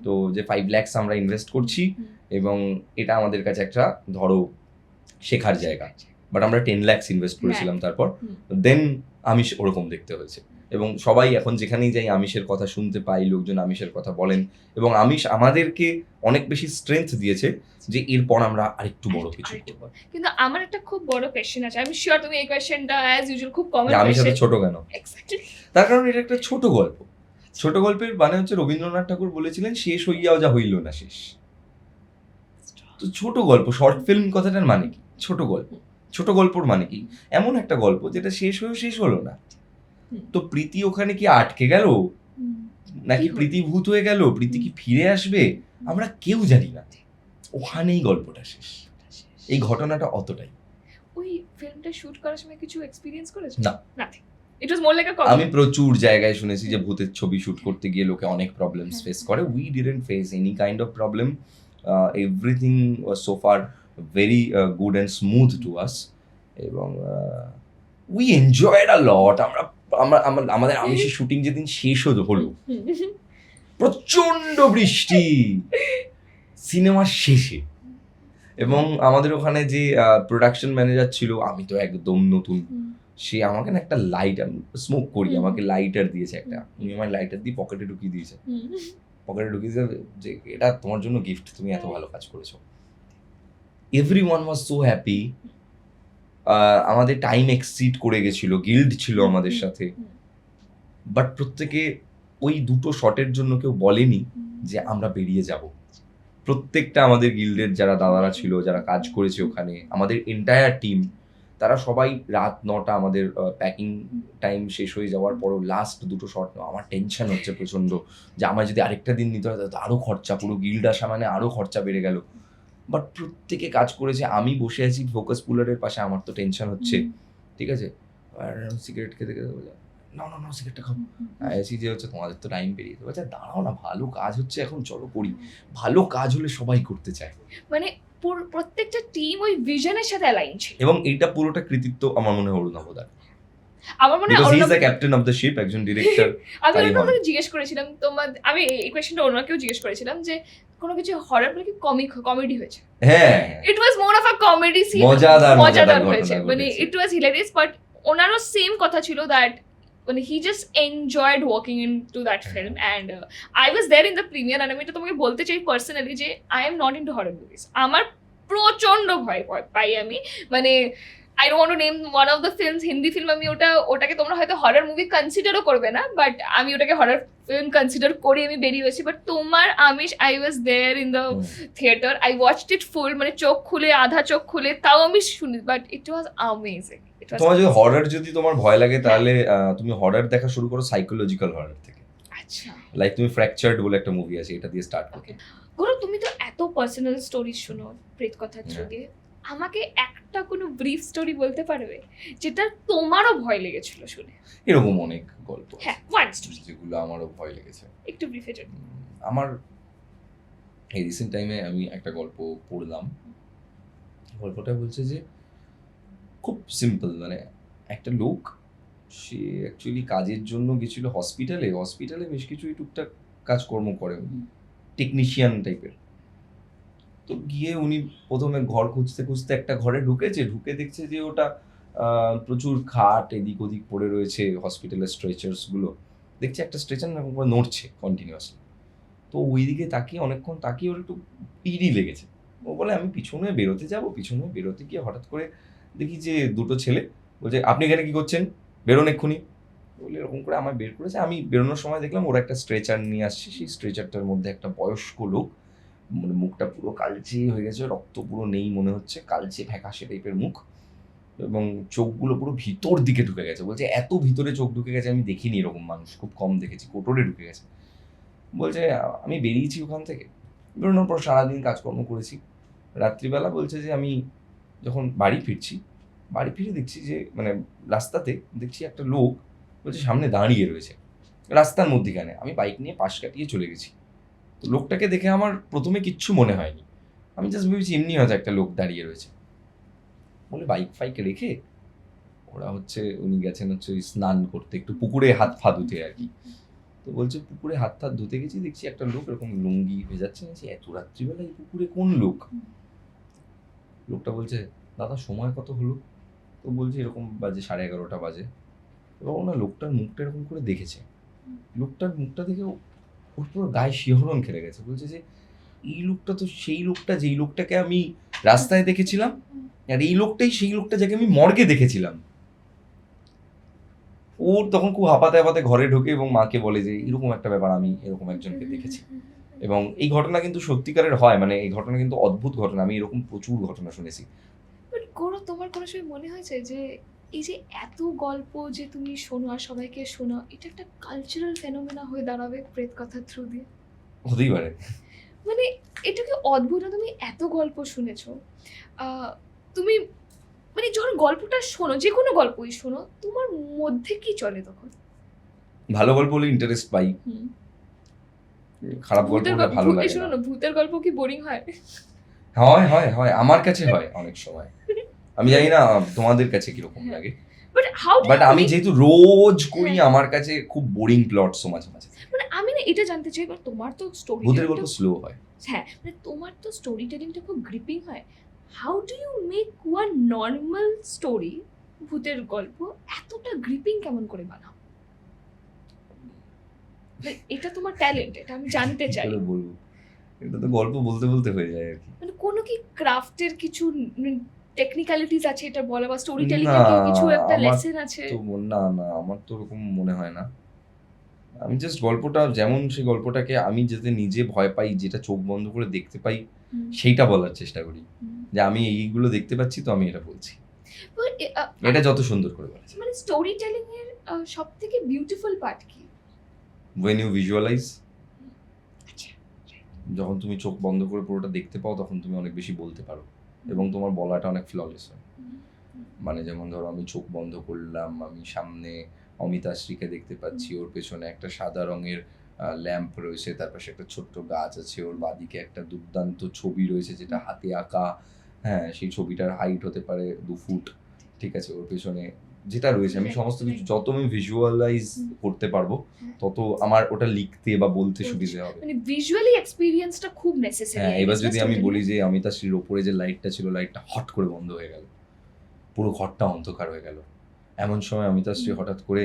তো যে 5 lakhs আমরা ইনভেস্ট করছি এবং এটা আমাদের কাছে একটা ধরো শেখার জায়গা, বাট আমরা 10 lakhs ইনভেস্ট করেছিলাম তারপর, দেন আমিষ ওরকম দেখতে হয়েছে। এবং সবাই এখন যেখানেই যাই আমিষের কথা শুনতে পাই, লোকজন আমিষের কথা বলেন, এবং আমিষ আমাদেরকে অনেক বেশি স্ট্রেংথ দিয়েছে যে এরপর আমরা আরেকটু বড় কিছু করবো। কিন্তু আমার একটা খুব বড় কোয়েশ্চেন আছে, আমি শিওর তুমি এই কোয়েশ্চেনটা অ্যাজ ইউজুয়াল খুব কমন আমিষ এত ছোট কেন? এক্স্যাক্টলি, তার কারণ এটা একটা ছোট গল্প। ছোট গল্পের মানে হচ্ছে রবীন্দ্রনাথ ঠাকুর বলেছিলেন শেষ হইয়াও যা হইল না শেষ। তো ছোট গল্প, শর্ট ফিল্ম কথাটার মানে কি? ছোট গল্প। ছোট গল্পর মানে কি? এমন একটা গল্প যেটা শেষ হয়েও শেষ হলো না। তো প্রীতি ওখানে কি আটকে গেল, নাকি প্রীতি ভূত হয়ে গেল, প্রীতি কি ফিরে আসবে, আমরা কেউ জানি না। ওখানেই গল্পটা শেষ, এই ঘটনাটা অতটাই। ওই ফিল্মটা শুট করার সময় কিছু এক্সপেরিয়েন্স করেছো? না, nothing, it was more like আ আমি প্রচুর জায়গায় শুনেছি যে ভূতের ছবি শুট করতে গিয়ে লোকে অনেক প্রবলেমস ফেস করে। We didn't face any kind of problem, everything was so far very good and smooth to us, এবং উই এনজয়েড আ লট। আমাদের আমিষের শুটিং যেদিন শেষ হলো প্রচন্ড বৃষ্টি সিনেমার শেষে, এবং আমাদের ওখানে যে প্রোডাকশন ম্যানেজার ছিল, আমি তো একদম নতুন, সে আমাকে না একটা লাইট, আমি স্মোক করি, আমাকে লাইটার দিয়েছে একটা, উনি আমার লাইটার দিয়ে পকেটে ঢুকিয়ে দিয়েছে, যে এটা তোমার জন্য গিফট, তুমি এত ভালো কাজ করেছো। Everyone was so happy. আমাদের টাইম এক্সিড করে গেছিল, গিল্ড ছিল আমাদের সাথে, বাট প্রত্যেকে ওই দুটো শটের জন্য কেউ বলেনি যে আমরা বেরিয়ে যাব। প্রত্যেকটা আমাদের গিল্ডের যারা দাদারা ছিল, যারা কাজ করেছে ওখানে, আমাদের এন্টায়ার টিম, তারা সবাই রাত 9টা আমাদের প্যাকিং টাইম শেষ হয়ে যাওয়ার পরও লাস্ট দুটো শট নেওয়া। আমার টেনশন হচ্ছে প্রচণ্ড যে আমার যদি আরেকটা দিন নিতে হয় তাহলে আরও খরচা, পুরো গিল্ড আসা মানে আরও খরচা বেড়ে গেল। বাট প্রত্যেকে কাজ করেছে, আমি বসে আছি ফোকাস পুলারের পাশে, আমার তো টেনশন হচ্ছে, ঠিক আছে, আর সিগারেট খেতে খেতে বলে না না না সিগারেটটা খাবো, এসি যে হচ্ছে তোমাদের তো টাইম বেরিয়ে যাবে, আচ্ছা দাঁড়াও না, ভালো কাজ হচ্ছে এখন, চলো করি। ভালো কাজ হলে সবাই করতে চায়, মানে প্রত্যেকটা টিম ওই ভিশনের সাথে অ্যালাইন ছিল। এবং এইটা পুরোটা কৃতিত্ব আমার মনে হয় অরুণাবদার, আমার মনে বিকজ হয় he is the captain of the ship, একজন ডিরেক্টর। আমি অরুণাকে জিজ্ঞেস করেছিলাম, আমি এই কোয়েশ্চেনটা অরুণাকেও জিজ্ঞেস করেছিলাম যে কোনো কিছু হরর বলে কি কমেডি হয়েছে? হ্যাঁ, it was more of a comedy scene, মজাদার হয়েছে, মানে ইট ওয়াজ হিলারিয়াস। বাট ওনারও সেম কথা ছিল দ্যাট মানে he just enjoyed working into that film, and I was there in the premiere. আর আমি এটা তোমাকে বলতে চাই পার্সোনালি যে I am not into horror movies. আমার প্রচন্ড ভয় পাই আমি, মানে I don't want to name one of the films, Hindi film, আমি ওটাকে তোমরা হয়তো হরর মুভি কনসিডারও করবে না, বাট আমি ওটাকে হরর ফিল্ম কনসিডার করে আমি বেরিয়ে হয়েছি। বাট তোমার আমিষ, I was there in the theatre, I watched it full, মানে চোখ খুলে, আধা চোখ খুলে, তাও আমি শুনি, বাট ইট ওয়াজ অ্যামেজিং। তোমার যদি হরর যদি তোমার ভয় লাগে তাহলে তুমি হরর দেখা শুরু করো সাইকোলজিক্যাল হরর থেকে। আচ্ছা, লাইক তুমি ফ্র্যাকচার্ড বলে একটা মুভি আছে, এটা দিয়ে স্টার্ট করো। গুরু তুমি তো এত পার্সোনাল স্টোরি শুনো প্রেত কথার থ্রু দিয়ে, আমাকে একটা কোনো ব্রিফ স্টোরি বলতে পারবে যেটা তোমারও ভয় লেগেছিল শুনে? এরকম অনেক গল্প, হ্যাঁ, ওয়ান স্টোরি যেগুলো আমারও ভয় লেগেছে। একটু ব্রিফে জানি। আমার এই রিসেন্ট টাইমে আমি একটা গল্প পড়লাম, গল্পটা বলছে যে খুব সিম্পল, মানে একটা লোক, সে অ্যাকচুয়ালি কাজের জন্য গেছিল হসপিটালে বেশ কিছু টুকটাক কাজকর্ম করে, টেকনিশিয়ান টাইপের। তো গিয়ে উনি প্রথমে ঘর খুঁজতে খুঁজতে একটা ঘরে ঢুকে দেখছে যে ওটা প্রচুর খাট এদিক ওদিক পড়ে রয়েছে, হসপিটালের স্ট্রেচার্সগুলো দেখছে, একটা স্ট্রেচার নড়ছে কন্টিনিউয়াসলি। তো ওই দিকে তাকিয়ে অনেকক্ষণ তাকিয়ে ওর একটু পিড়ি লেগেছে। ও বলে আমি পিছনে বেরোতে গিয়ে হঠাৎ করে দেখি যে দুটো ছেলে বলছে আপনি এখানে কি করছেন, বেরোন এক্ষুনি। বলে এরকম করে আমায় বের করেছে। আমি বেরোনোর সময় দেখলাম ওরা একটা স্ট্রেচার নিয়ে আসছে, সেই স্ট্রেচারটার মধ্যে একটা বয়স্ক লোক, মানে মুখটা পুরো কালচে হয়ে গেছে, রক্ত পুরো নেই মনে হচ্ছে, কালচে ফ্যাকাশে টাইপের মুখ, এবং চোখগুলো পুরো ভিতর দিকে ঢুকে গেছে। বলছে এত ভিতরে চোখ ঢুকে গেছে আমি দেখিনি, এরকম মানুষ খুব কম দেখেছি, কোটরে ঢুকে গেছে। বলছে আমি বেরিয়েছি ওখান থেকে, বেরোনোর পর সারাদিন কাজকর্ম করেছি, রাত্রিবেলা বলছে যে আমি যখন বাড়ি ফিরে দেখছি যে মানে রাস্তাতে দেখছি একটা লোক বলছে সামনে দাঁড়িয়ে রয়েছে রাস্তার মধ্যিখানে। আমি বাইক নিয়ে পাশ কাটিয়ে চলে গেছি, তো লোকটাকে দেখে আমার প্রথমে কিচ্ছু মনে হয়নি, আমি জাস্ট ভেবেছি এমনি হয়তো একটা লোক দাঁড়িয়ে রয়েছে। বলে বাইক ফাইক রেখে ওরা হচ্ছে উনি গেছেন হচ্ছে ওই স্নান করতে, একটু পুকুরে হাত ফা ধুতে আর কি। তো বলছে পুকুরে হাত ফাত ধুতে গেছি, দেখছি একটা লোক এরকম লুঙ্গি ভেজাচ্ছে, এত রাত্রিবেলা এই পুকুরে কোন লোক? লোকটা বলছে দাদা সময় কত হলো? তো বলছে এরকম বাজে 11:30 বাজে। এবং ওনা লোকটার মুখটা এরকম করে দেখেছে, লোকটার মুখটা দেখে ওর পুরো গায়ে শিহরণ খেলে গেছে। বলছে যে এই লোকটা তো সেই লোকটা যেই লোকটাকে আমি রাস্তায় দেখেছিলাম, আর এই লোকটাই সেই লোকটা যাকে আমি মর্গে দেখেছিলাম। ওর তখন খুব হাঁপাতে হাঁপাতে ঘরে ঢোকে এবং মাকে বলে যে এরকম একটা ব্যাপার, আমি এরকম একজনকে দেখেছি। এবং এই ঘটনা কিন্তু সত্যিকারের হয়, মানে এই ঘটনা কিন্তু অদ্ভুত ঘটনা, আমি এরকম প্রচুর ঘটনা শুনেছি। বাট গৌরব, তোমার কোনো সময় মনে হয়েছে যে এই যে এত গল্প যে তুমি শোনো আর সবাইকে শোনো, এটা একটা কালচারাল ফেনোমেনা হয়ে দাঁড়াবে প্রেত কথার থ্রু দিয়ে? হতেই পারে। মানে এটা কি অদ্ভুত না? তুমি এত গল্প শুনেছো, তুমি মানে যখন গল্পটা শোনো, যে কোনো গল্পই শোনো, তোমার মধ্যে কি চলে তখন? ভালো গল্প হলে ইন্টারেস্ট পাই, খারাপ গল্প হলে ভালো লাগে শোনো না। না, ভূতের গল্প কি বোরিং হয়? হয় হয় হয়, আমার কাছে হয় অনেক সময়। আমি জানি না তোমাদের কাছে কিরকম লাগে, বাট হাউ বাট আমি যেহেতু রোজ করি আমার কাছে খুব বোরিং প্লটস মাঝে মাঝে। মানে আমি না এটা জানতে চাই, এবার তোমার তো স্টোরি, ভূতের গল্প স্লো হয়। হ্যাঁ মানে তোমার তো স্টোরি টেলিংটা খুব গ্রিপিং হয়। How do you make one normal story, ভূতের গল্প এতটা গ্রিপিং কেমন করে বানাও? মানে এটা তোমার ট্যালেন্ট, এটা আমি জানতে চাই। কি করে বলবো, এটা তো গল্প বলতে বলতে হয়ে যায় আর কি। মানে কোনো কি ক্রাফটের কিছু টেকনিক্যালিটিস আছে এটা বলা, বা স্টোরি টেলিং না, এর কিছু একটা আমার লেসন আছে? তো না না, আমার তো ওরকম মনে হয় না। আমি জাস্ট গল্পটা যেমন, সেই গল্পটাকে আমি যাতে নিজে ভয় পাই, যেটা চোখ বন্ধ করে দেখতে পাই, সেইটা বলার চেষ্টা করি। যে আমি এইগুলো দেখতে পাচ্ছি তো আমি এটা বলছি, এটা যত সুন্দর করে বলেছে। মানে স্টোরি টেলিং এর সবথেকে বিউটিফুল পার্ট কি? when you visualize, আচ্ছা, যখন তুমি চোখ বন্ধ করে পুরোটা দেখতে পাও তখন তুমি অনেক বেশি বলতে পারো এবং তোমার বলাটা অনেক ফ্ললেস হয়। মানে যেমন ধরো আমি চোখ বন্ধ করলাম, আমি সামনে অমিতাশ্রীকে দেখতে পাচ্ছি, ওর পেছনে একটা সাদা রঙের ল্যাম্প রয়েছে, তার পাশে একটা ছোট্ট গাছ আছে, ওর বাদিকে একটা দুর্দান্ত ছবি রয়েছে যেটা হাতে আঁকা, হ্যাঁ সেই ছবিটার হাইট হতে পারে 2 ফুট, ঠিক আছে, ওর পেছনে যেটা রয়েছে আমি সমস্ত কিছু যত আমি ভিজুয়ালাইজ করতে পারবো তত আমার ওটা লিখতে বা বলতে সুবিধা হবে। মানে ভিজুয়ালি এক্সপেরিয়েন্সটা খুব নেসেসারি। হ্যাঁ, এবার যদি আমি বলি যে অমিতাশ্রীর ওপরে যে লাইটটা ছিল, লাইটটা হট করে বন্ধ হয়ে গেল, পুরো ঘরটা অন্ধকার হয়ে গেল, এমন সময় অমিতাশ্রী হঠাৎ করে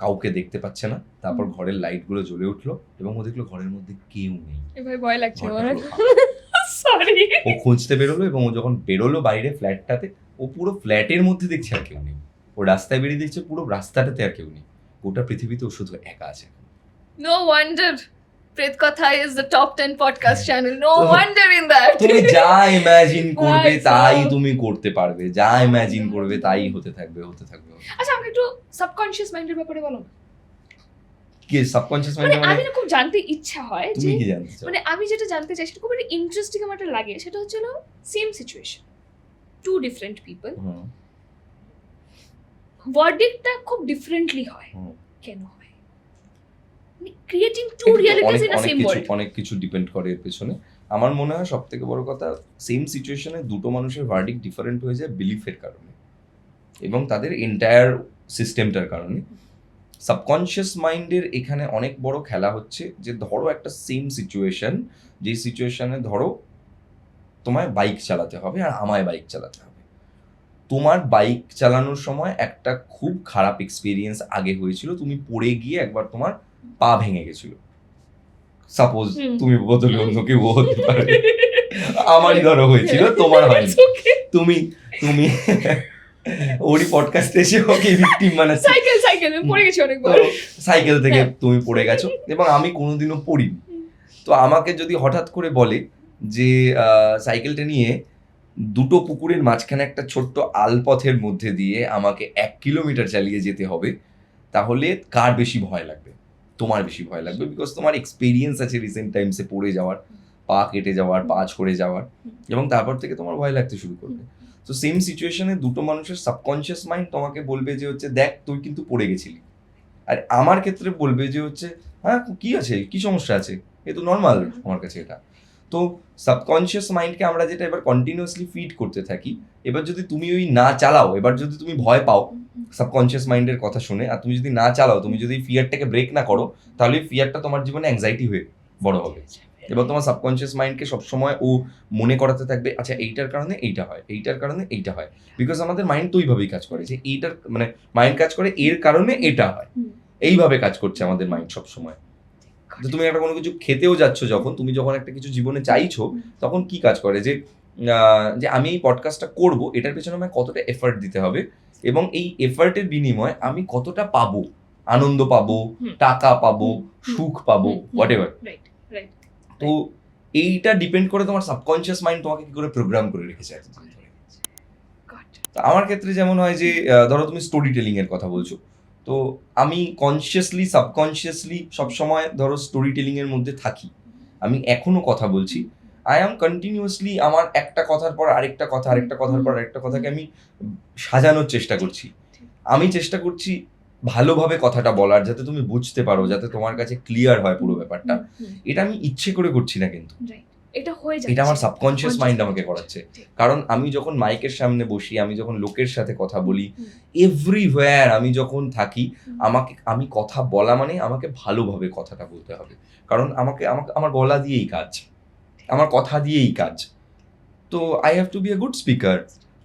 কাউকে দেখতে পাচ্ছে না, তারপর ঘরের লাইটগুলো জ্বলে উঠলো এবং ও দেখলো ঘরের মধ্যে কেউ নেই। এবার ভয় লাগছে ঘরটা আমার। পুরো ফাঁকা। সরি। ও খুঁজতে বেরোলো এবং ও যখন বেরোলো বাইরে ফ্ল্যাটটাতে, ও পুরো ফ্ল্যাটের মধ্যে দেখছে আর কেউ নেই, ও রাস্তায় বেরিয়ে দেখছে পুরো রাস্তাটাতে আর কেউ নেই, গোটা পৃথিবীতে ও শুধু একা আছে। No wonder Pret Katha is the top 10 podcast channel. No wonder in that. তুমি যা ইমাজিন করবে Right, তাই so- তুমি করতে পারবে, যা ইমাজিন করবে তাই হতে থাকবে হতে থাকবে। আচ্ছা, আমাকে একটু সাবকনশিয়াস মাইন্ডের ব্যাপারে বলো না। কি সাবকনশিয়াস মানে মাইন্ড? আমি না খুব জানতে ইচ্ছা হয় যে, তুমি কি জানতে চাও? মানে আমি যেটা জানতে চাই সেটা খুব একটা ইন্টারেস্টিং আমার একটা লাগে, সেটা হচ্ছে সেম সিচুয়েশন, 2 ডিফারেন্ট পিপল, হুম, ভার্ডিক্টটা খুব ডিফারেন্টলি হয়। হুম। কেন হয়? ক্রিয়েটিং 2 এটা তো রিয়ালিটিস ইন আ অনেক সেম কিছু ওয়ার্ল্ড। অনেক কিছু ডিপেন্ড করে এর পেছনে। আমার মনে হয় সব থেকে বড় কথা, সেম সিচুয়েশনে দুটো মানুষের ভার্ডিক্ট ডিফারেন্ট হয়ে যায় বিলিফের কারণে এবং তাদের এন্টায়ার সিস্টেমটার কারণে। সাবকনশিয়াস মাইন্ডের এখানে অনেক বড় খেলা হচ্ছে যে ধরো একটা সেম সিচুয়েশন, যে সিচুয়েশনে ধরো তোমায় বাইক চালাতে হবে আর আমায় বাইক চালাতে হবে। তোমার বাইক চালানোর সময় একটা খুব খারাপ এক্সপিরিয়েন্স আগে হয়েছিল, তুমি পড়ে গিয়ে একবার তোমার পা ভেঙে গেছিল, সাপোজ তুমি বদলে অন্য কেউ হতে পারে, আমারই ধরো হয়েছিল, তোমার হয়নি, তুমি তুমি ওরই পডকাস্টে এসে ওকে ভিকটিম বানাচ্ছি। সাইকেল পড়ে গেছি অনেকবার। তো সাইকেল থেকে তুমি পড়ে গেছো এবং আমি কোনোদিনও পড়িনি। তো আমাকে যদি হঠাৎ করে বলে যে সাইকেলটা নিয়ে 2 পুকুরের মাঝখানে একটা ছোট্ট আলপথের মধ্যে দিয়ে আমাকে 1 কিলোমিটার চালিয়ে যেতে হবে, তাহলে কার বেশি ভয় লাগবে? তোমার বেশি ভয় লাগবে, বিকজ তোমার এক্সপিরিয়েন্স আছে রিসেন্ট টাইমসে পড়ে যাওয়ার, পা কেটে যাওয়ার, পা ছড়ে যাওয়ার, এবং তারপর থেকে তোমার ভয় লাগতে শুরু করবে। তো সেম সিচুয়েশনে দুটো মানুষের সাবকনশিয়াস মাইন্ড তোমাকে বলবে যে হচ্ছে দেখ তুই কিন্তু পড়ে গেছিলি, আর আমার ক্ষেত্রে বলবে যে হচ্ছে হ্যাঁ কি আছে, কি সমস্যা আছে, এ তো নর্মাল আমার কাছে এটা। তো সাবকনশিয়াস মাইন্ডকে আমরা যেটা এবার কন্টিনিউয়াসলি ফিড করতে থাকি, এবার যদি তুমি ওই না চালাও, এবার যদি তুমি ভয় পাও সাবকনশিয়াস মাইন্ডের কথা শুনে, আর তুমি যদি না চালাও, তুমি যদি ফিয়ারটাকে ব্রেক না করো, তাহলে ফিয়ারটা তোমার জীবনে অ্যাংজাইটি হয়ে বড় হবে। এবার তোমার সাবকনশিয়াস মাইন্ডকে সবসময় ও মনে করাতে থাকবে, আচ্ছা এইটার কারণে এইটা হয়, এইটার কারণে এইটা হয়, বিকজ আমাদের মাইন্ড তো ওইভাবেই কাজ করে যে এইটার মানে মাইন্ড কাজ করে এর কারণে এটা হয়, এইভাবে কাজ করছে আমাদের মাইন্ড সবসময়। যে তুমি একটা কোনো কিছু খেতেও যাচ্ছ, যখন তুমি যখন একটা কিছু জীবনে চাইছো, তখন কি কাজ করে যে যে আমি এই পডকাস্টটা করব, এটার পেছনে আমায় কতটা এফার্ট দিতে হবে, এবং এই এফার্টের বিনিময়ে আমি কতটা পাবো, আনন্দ পাবো, টাকা পাবো, সুখ পাবো, হোয়াট এভার। তো এইটা ডিপেন্ড করে তোমার সাবকনশিয়াস মাইন্ড তোমাকে কি করে প্রোগ্রাম করে রেখেছে এতদিন ধরে। তো আমার ক্ষেত্রে যেমন হয় যে ধরো তুমি স্টোরি টেলিং এর কথা বলছো, তো আমি কনসিয়াসলি সাবকনসিয়াসলি সবসময় ধরো স্টোরি টেলিং এর মধ্যে থাকি। আমি এখনো কথা বলছি, আই এম কন্টিনিউয়াসলি আমার একটা কথার পর আরেকটা কথা, আরেকটা কথার পর আরেকটা কথাকে আমি সাজানোর চেষ্টা করছি। আমি চেষ্টা করছি ভালোভাবে কথাটা বলার, যাতে তুমি বুঝতে পারো, যাতে তোমার কাছে ক্লিয়ার হয় পুরো ব্যাপারটা। এটা আমি ইচ্ছে করে করছি না, কিন্তু এটা আমার সাবকনশিয়াস মাইন্ড আমাকে করাচ্ছে। কারণ আমি যখন মাইকের সামনে বসি, আমি যখন লোকের সাথে কথা বলি, এভরিওয়্যার আমি যখন থাকি, আমি কথা বলা মানে আমাকে ভালোভাবে কথাটা বলতে হবে, কারণ আমাকে আমার গলা দিয়েই কাজ, আমার কথা দিয়েই কাজ। তো I have to be a good speaker.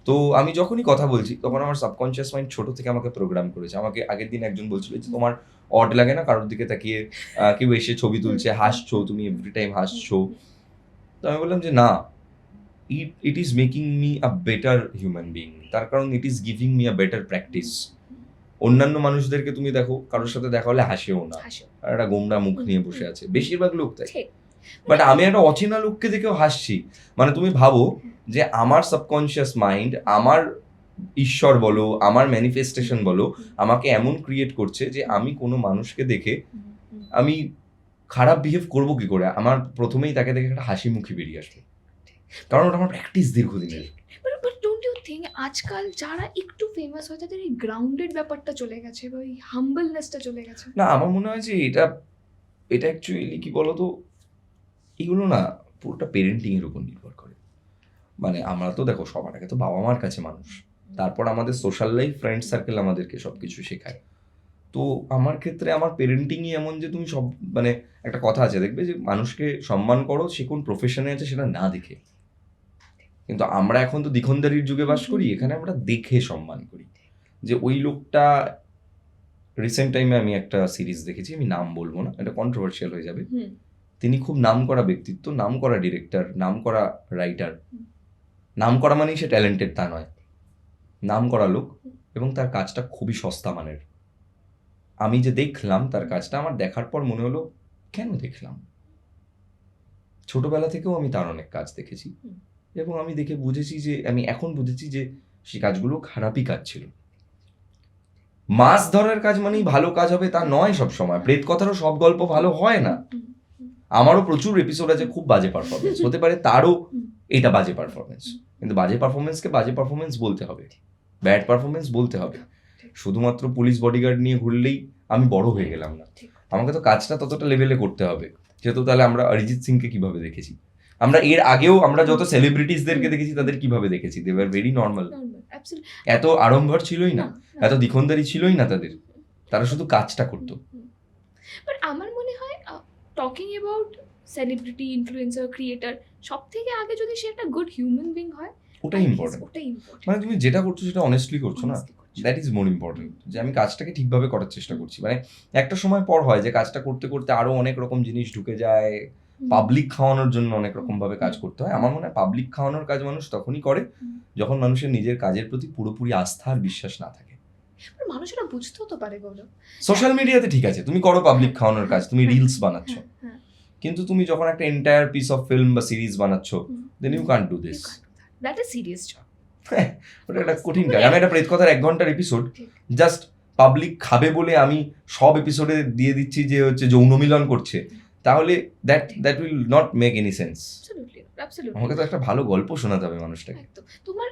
তো আমি যখনই কথা বলছি, তখন আমার সাবকনশিয়াস মাইন্ড ছোট থেকে আমাকে প্রোগ্রাম করেছে। আমাকে আগের দিন একজন বলছিল যে তোমার অড লাগে না কারোর দিকে তাকিয়ে কেউ এসে ছবি তুলছে, হাসছো, তুমি এভরি টাইম হাসছো। তো আমি বললাম যে না, it is making me a better human being, তার কারণ it is giving me a better practice. অন্যান্য মানুষদেরকে তুমি দেখো, কারোর সাথে দেখা হলে হাসেও না, আর একটা গোমরা মুখ নিয়ে বসে আছে বেশিরভাগ লোক, তাই। বাট আমি একটা অচেনা লোককে দেখেও হাসছি। মানে তুমি ভাবো যে আমার সাবকনশিয়াস মাইন্ড, আমার ঈশ্বর বলো, আমার ম্যানিফেস্টেশন বলো, আমাকে এমন ক্রিয়েট করছে যে আমি কোনো মানুষকে দেখে আমি খারাপ বিহেভ করবো কি করে, আমার প্রথমেই তাকে দেখে একটা হাসি মুখে বেরিয়ে আসবে, কারণ ওটা আমার প্র্যাকটিস দীর্ঘদিনের। বাট ডোন্ট ইউ থিঙ্ক আজকাল যারা একটু ফেমাস হয় তাদের এই গ্রাউন্ডেড ব্যাপারটা চলে গেছে, বা ওই হাম্বলনেসটা চলে গেছে? না, আমার মনে হয় যে এটা অ্যাকচুয়ালি কি বলতো, এগুলো না পুরোটা পেরেন্টিং এর উপর নির্ভর করে। মানে আমরা তো দেখো সবার আগে তো বাবা মার কাছে মানুষ, তারপর আমাদের সোশ্যাল লাইফ, ফ্রেন্ড সার্কেল আমাদেরকে সবকিছু শেখায়। তো আমার ক্ষেত্রে আমার পেরেন্টিংই এমন যে তুমি সব মানে একটা কথা আছে দেখবে যে মানুষকে সম্মান করো সে কোন প্রফেশনে আছে সেটা না দেখে। কিন্তু আমরা এখন তো দ্বিখন্দারির যুগে বাস করি, এখানে আমরা দেখে সম্মান করি। যে ওই লোকটা, রিসেন্ট টাইমে আমি একটা সিরিজ দেখেছি, আমি নাম বলবো না, এটা কন্ট্রোভার্সিয়াল হয়ে যাবে। তিনি খুব নাম করা ব্যক্তিত্ব, নাম করা ডিরেক্টর, নাম করা রাইটার। নাম করা মানেই সে ট্যালেন্টেড তা নয়, নাম করা লোক, এবং তার কাজটা খুবই সস্তা মানের। আমি যে দেখলাম তার কাজটা, আমার দেখার পর মনে হলো কেন দেখলাম। ছোটবেলা থেকেও আমি তার অনেক কাজ দেখেছি, এবং আমি দেখে বুঝেছি যে, আমি এখন বুঝেছি যে সে কাজগুলো খারাপই কাজ ছিল। মাছ ধরার কাজ মানেই ভালো কাজ হবে তা নয় সব সময়। প্রেত কথারও সব গল্প ভালো হয় না। আমারও প্রচুর এপিসোড আছে খুব বাজে পারফরমেন্স, হতে পারে তারও এটা বাজে পারফরমেন্স, কিন্তু বাজে পারফরমেন্সকে বাজে পারফরমেন্স বলতে হবে, ব্যাড পারফরমেন্স বলতে হবে। শুধুমাত্র পুলিশ বডিগার্ড নিয়ে ঘুরলেই আমি বড় হয়ে গেলাম না, আমাকে তো কাজটা ততটা লেভেলে করতে হবে। যেহেতু তাহলে আমরা অরিজিৎ সিংকে কিভাবে দেখেছি, আমরা এর আগেও আমরা যত সেলিব্রিটিসদেরকে দেখেছি তাদের কিভাবে দেখেছি, দে ওয়ার ভেরি নর্মাল। এত আড়ম্বর ছিলই না, এত দ্বিখন্দারি ছিলই না তাদের, তারা শুধু কাজটা করতো। বাট আমার মনে হয় talking about celebrity, influencer, creator, সব থেকে আগে যদি সে একটা গুড হিউম্যান বিং হয়, ওটাই ইম্পর্টেন্ট। মানে তুমি যেটা করছো সেটা অনেস্টলি করছো না, দ্যাট ইজ মোর ইম্পর্টেন্ট। যে আমি কাজটাকে ঠিকভাবে করার চেষ্টা করছি। মানে একটা সময় পর হয় যে কাজটা করতে করতে আরো অনেক রকম জিনিস ঢুকে যায়, পাবলিক খাওয়ানোর জন্য অনেক রকম ভাবে কাজ করতে হয়। আমার মনে হয় পাবলিক খাওয়ানোর কাজ মানুষ তখনই করে যখন মানুষের নিজের কাজের প্রতি পুরোপুরি আস্থা আর বিশ্বাস না থাকে। মানুষেরা বুঝতেও তো পারে বলো, সোশ্যাল মিডিয়াতে ঠিক আছে তুমি করো পাবলিক খাওয়ানোর কাজ, তুমি রিলস বানাচ্ছ, কিন্তু তুমি যখন একটা এন্টায়ার পিস অফ ফিল্ম বা সিরিজ বানাচ্ছ, then you can't do this. That is serious job. ওটা একটা কঠিন কাজ। আমি একটা প্রেত কথার 1 ঘন্টার এপিসোড জাস্ট পাবলিক খাবে বলে আমি সব এপিসোডে দিয়ে দিচ্ছি যে হচ্ছে যৌন মিলন করছে, তাহলে that will not make any sense. আমাকে তো একটা ভালো গল্প শোনাতে হবে মানুষটাকে। তোমার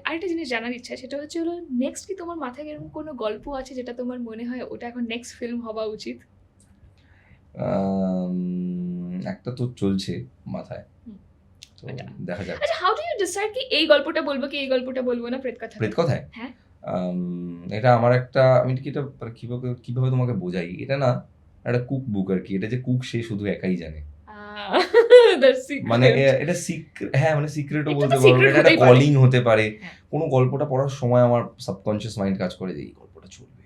আরেকটা জিনিস জানার ইচ্ছা, সেটা হচ্ছে হলো নেক্সট কি তোমার মাথায় এরকম কোনো গল্প আছে যেটা তোমার মনে হয় ওটা এখন নেক্সট ফিল্ম হওয়া উচিত? একটা তো চলছে মাথায়, হুম। তো দেখা যাক। আচ্ছা, হাউ ডু ইউ ডিসাইড কি এই গল্পটা বলবো কি এই গল্পটা বলবো না প্রেত কথা? প্রেত কথায় হ্যাঁ। এটা আমার একটা, আমি কি এটা কিভাবে কিভাবে তোমাকে বোঝাই, এটা না একটা কুক বুক আর কি, এটা যে কুক সে শুধু একাই জানে, মানে এটা সিক্রেট, হ্যাঁ মানে সিক্রেটও এটা তো বলতে পারো, secret এটা একটা হতেই পারে। কলিং হতে পারে। হ্যাঁ। কোনো গল্পটা পড়ার সময় আমার সাবকনশিয়াস মাইন্ড কাজ করে যে এই গল্পটা চলবে,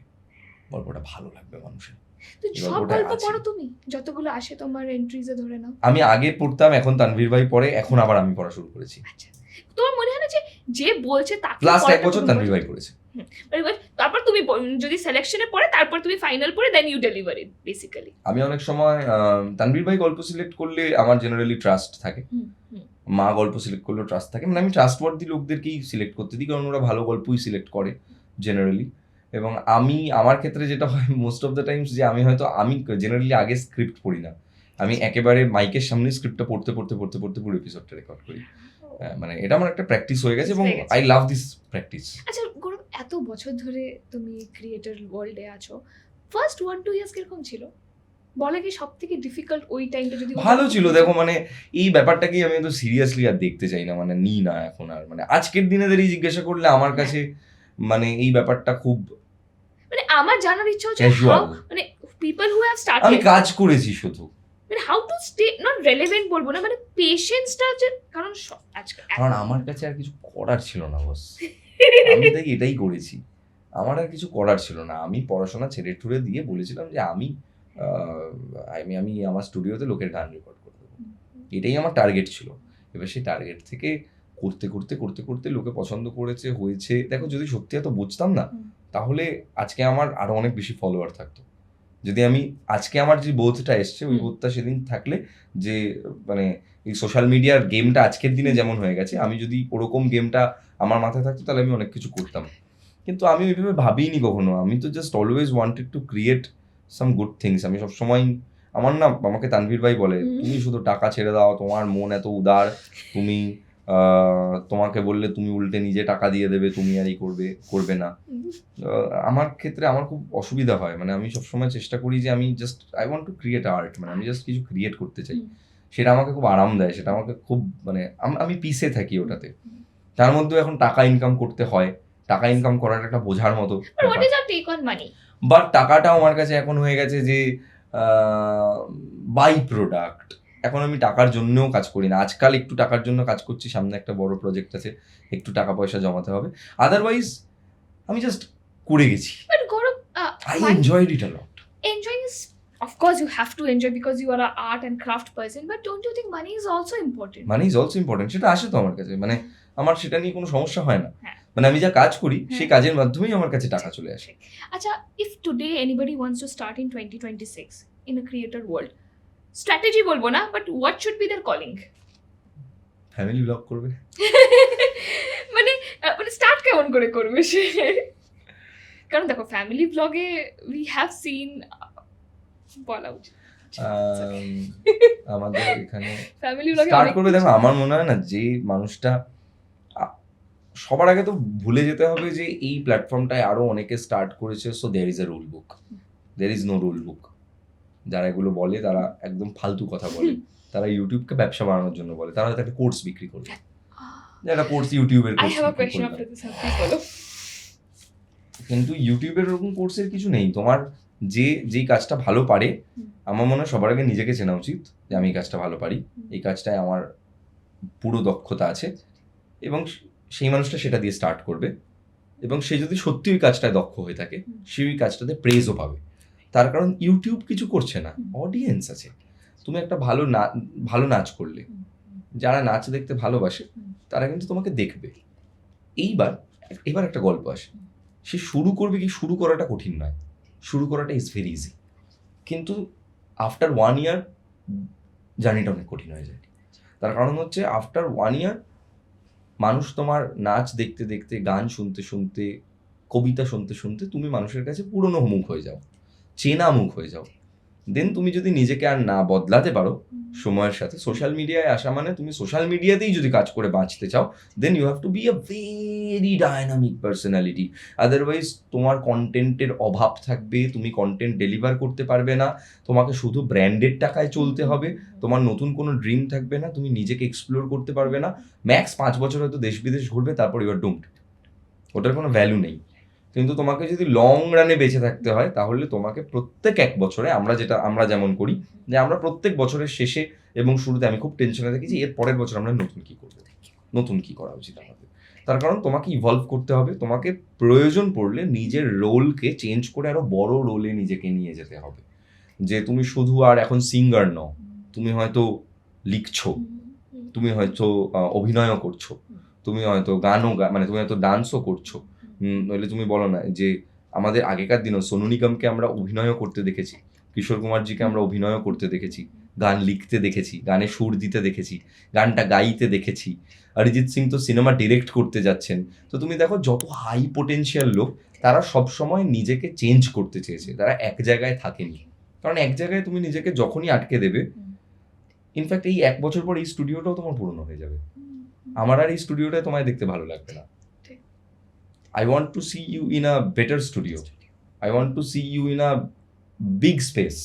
গল্পটা ভালো লাগবে মানুষের। তো এই সব গল্পটা গল্প আছে। পড়ো তুমি? যতগুলো আসে তোমার এন্ট্রিজে ধরে নাও। আমি আগে পড়তাম, এখন তানভীর ভাই পড়ে, এখন আবার আমি পড়া শুরু করেছি। আচ্ছা, তোমার মনে হয় না যে যে বলছে তাকে লাস্ট পড়াটা 1 বছর তুমি তানভীর বলছো? ভাই পড়েছে। এবার তারপর তুমি যদি সিলেকশনে পড়ে তারপর তুমি ফাইনাল পড়ে then you deliver it basically. আমি অনেক সময় তানভীর ভাই গল্প সিলেক্ট করলে আমার জেনারেলি ট্রাস্ট থাকে, মা গল্প সিলেক্ট করলেও ট্রাস্ট থাকে, মানে আমি ট্রাস্টওয়ার্দি লোকদেরকেই সিলেক্ট করতে দিই, কারণ ওরা ভালো গল্পই সিলেক্ট করে জেনারেলি। এবং আমি আমার ক্ষেত্রে যেটা হয় মোস্ট অফ দ্য টাইমস, যে আমি জেনারেলি আগে স্ক্রিপ্ট পড়ি না, আমি একেবারে মাইকের সামনে স্ক্রিপ্টটা পড়তে পড়তে পড়তে পড়তে পুরো এপিসোডটা রেকর্ড করি। মানে এটা আমার একটা প্র্যাকটিস হয়ে গেছে এবং হয়ে গেছে। I love this practice. আচ্ছা গৌরব, এত বছর ধরে তুমি ক্রিয়েটর ওয়ার্ল্ডে আছো, ফার্স্ট 1-2 ইয়ার্স কিরকম ছিল? বলে কি সব থেকে ডিফিকাল্ট ওই টাইমটা যদি ভালো ছিল, দেখো মানে এই ব্যাপারটাকে আমি তো সিরিয়াসলি আর দেখতে চাই না, মানে নিই না এখন আর, মানে আজকের দিনে দাঁড়িয়ে জিজ্ঞাসা করলে আমার কাছে মানে এই ব্যাপারটা খুব মানে আমার জানার ইচ্ছা হচ্ছে Casual. how মানে পিপল হু হ্যাভ আমি স্টার্টেড কাজ করেছি শুধু, মানে how to stay not relevant বলবো না, মানে পেশেন্সটা যে, কারণ আজকে কারণ আমার কাছে আর কিছু করার ছিল না বস, আমি তাই এটাই করেছি, আমার আর কিছু করার ছিল না। আমি পড়াশোনা ছেড়ে ঠুড়ে দিয়ে বলেছিলাম যে আমি আমার স্টুডিওতে লোকের গান রেকর্ড করে দেবো, এটাই আমার টার্গেট ছিল। এবার সেই টার্গেট থেকে করতে করতে করতে করতে লোকে পছন্দ করেছে, হয়েছে। দেখো যদি সত্যি এত বুঝতাম না, তাহলে আজকে আমার আরো অনেক বেশি ফলোয়ার থাকতো। যদি আমি আজকে আমার যে বোধটা এসছে, ওই বোধটা সেদিন থাকলে, যে মানে এই সোশ্যাল মিডিয়ার গেমটা আজকের দিনে যেমন হয়ে গেছে, আমি যদি ওরকম গেমটা আমার মাথায় থাকতো তাহলে আমি অনেক কিছু করতাম। কিন্তু আমি ওইভাবে ভাবিনি কখনো, আমি তো just always wanted to create some good things. আমি সবসময় আমাকে তানভীর ভাই বলে, তুমি শুধু টাকা ছেড়ে দাও, তোমার মন এত উদার, তুমি তোমাকে বললে তুমি উল্টে নিজে টাকা দিয়ে দেবে, তুমি আর এই করবে না। আমার ক্ষেত্রে আমার খুব অসুবিধা হয়, মানে আমি সবসময় চেষ্টা করি যে আমি just I want to create art, মানে আমি জাস্ট কিছু ক্রিয়েট করতে চাই, সেটা আমাকে খুব আরাম দেয়, সেটা আমাকে খুব মানে আমি পিসে থাকি ওটাতে। তার মধ্যে এখন টাকা ইনকাম করতে হয়, টাকা ইনকাম করাটা একটা বোঝার মতো, what is our take on money? But টাকাটাও আমার কাছে এখন হয়ে গেছে যে বাই প্রোডাক্ট। এখন আমি টাকার জন্যও কাজ করি না, আজকাল একটু টাকার জন্য কাজ করছি, সামনে একটা বড় প্রজেক্ট আছে, একটু টাকা পয়সা জমাতে হবে, আদারওয়াইজ আমি জাস্ট করে গেছি। But Gaurav, I enjoyed it a lot. enjoying is, of course you have to enjoy because you are an art and craft person, but don't you think money is also important? Money is also important, সেটা আসে তো আমার কাছে, মানে আমার সেটা নিয়ে কোনো সমস্যা হয় না। হ্যাঁ। মানে আমি যা কাজ করি সেই কাজের মাধ্যমেই আমার কাছে টাকা চলে আসে। আচ্ছা, if today anybody wants to start in 2026 in a creator world, strategy বলবো না, but what should be their calling? Family blog করবে। মানে স্টার্ট কেমন করে করবে সে? কারণ দেখো ফ্যামিলি ব্লগে উই হ্যাভ সিন, বলা উচিত আমাদের এখানে ফ্যামিলি ব্লগে স্টার্ট করবে। দেখো আমার মনে হয় না যে মানুষটা সবার আগে তো ভুলে যেতে হবে যে এই প্ল্যাটফর্মটায় আরো অনেকে স্টার্ট করেছে, so there is a rule book, there is no rule book. যারা এগুলো বলে তারা একদম ফালতু কথা বলে, তারা ইউটিউবকে ব্যবসা বানানোর জন্য বলে, তারা হয়তো একটা কোর্স বিক্রি করবে, একটা কোর্স ইউটিউবের I have a course question after this, please follow. কিন্তু ইউটিউবের এরকম কোর্সের কিছু নেই। তোমার যেই কাজটা ভালো পারে, আমার মনে হয় সবার আগে নিজেকে চেনা উচিত যে আমি এই কাজটা ভালো পারি, এই কাজটায় আমার পুরো দক্ষতা আছে, এবং সেই মানুষটা সেটা দিয়ে স্টার্ট করবে, এবং সে যদি সত্যি ওই কাজটায় দক্ষ হয়ে থাকে, সে ওই কাজটাতে প্রেজও পাবে। তার কারণ ইউটিউব কিছু করছে না, অডিয়েন্স আছে। তুমি একটা ভালো নাচ করলে, যারা নাচ দেখতে ভালোবাসে তারা কিন্তু তোমাকে দেখবে। এবার একটা গল্প আসে, সে শুরু করবে কি, শুরু করাটা কঠিন নয়, শুরু করাটা ইজ ভেরি ইজি, কিন্তু আফটার 1 year জার্নিটা অনেক কঠিন হয়ে যায়। তার কারণ হচ্ছে আফটার 1 year মানুষ তোমার নাচ দেখতে দেখতে, গান শুনতে শুনতে, কবিতা শুনতে শুনতে তুমি মানুষের কাছে পুরনো মুখ হয়ে যাও, চেনা মুখ হয়ে যাও, দেন তুমি যদি নিজেকে আর না বদলাতে পারো সময়ের সাথে, সোশ্যাল মিডিয়ায় আসা মানে তুমি সোশ্যাল মিডিয়াতেই যদি কাজ করে বাঁচতে চাও, then you have to be a very dynamic personality. Otherwise তোমার কন্টেন্টের অভাব থাকবে, তুমি কন্টেন্ট ডেলিভার করতে পারবে না, তোমাকে শুধু ব্র্যান্ডের টাকায় চলতে হবে, তোমার নতুন কোনো ড্রিম থাকবে না, তুমি নিজেকে এক্সপ্লোর করতে পারবে না। ম্যাক্স 5 বছর হয়তো দেশ বিদেশ ঘুরবে, তারপর ইউ আর ডুমড, ওটার কোনো ভ্যালু নেই। কিন্তু তোমাকে যদি লং রানে বেঁচে থাকতে হয়, তাহলে তোমাকে প্রত্যেক 1 বছরে আমরা যেমন করি, যে আমরা প্রত্যেক বছরের শেষে এবং শুরুতে আমি খুব টেনশনে থাকি যে এর পরের বছর আমরা নতুন কি করবো, নতুন কি করা উচিত আমাদের। তার কারণ তোমাকে ইভলভ করতে হবে, তোমাকে প্রয়োজন পড়লে নিজের রোলকে চেঞ্জ করে আরো বড় রোলে নিজেকে নিয়ে যেতে হবে। যে তুমি শুধু আর এখন সিঙ্গার নও, তুমি হয়তো লিখছো, তুমি হয়তো অভিনয়ও করছো, তুমি হয়তো মানে তুমি হয়তো ডান্সও করছো। নইলে তুমি বলো না যে আমাদের আগেকার দিনও সোনু নিগমকে আমরা অভিনয়ও করতে দেখেছি, কিশোর কুমারজিকে আমরা অভিনয়ও করতে দেখেছি, গান লিখতে দেখেছি, গানে সুর দিতে দেখেছি, গানটা গাইতে দেখেছি। অরিজিৎ সিং তো সিনেমা ডিরেক্ট করতে যাচ্ছেন। তো তুমি দেখো যত হাই পোটেনশিয়াল লোক, তারা সবসময় নিজেকে চেঞ্জ করতে চেয়েছে, তারা এক জায়গায় থাকেনি। কারণ এক জায়গায় তুমি নিজেকে যখনই আটকে দেবে, ইনফ্যাক্ট এই 1 বছর পর এই স্টুডিওটাও তোমার পুরনো হয়ে যাবে, আমার আর এই স্টুডিওটায় তোমায় দেখতে ভালো লাগবে না। I want to see you in a better studio. I want to see you in a big space.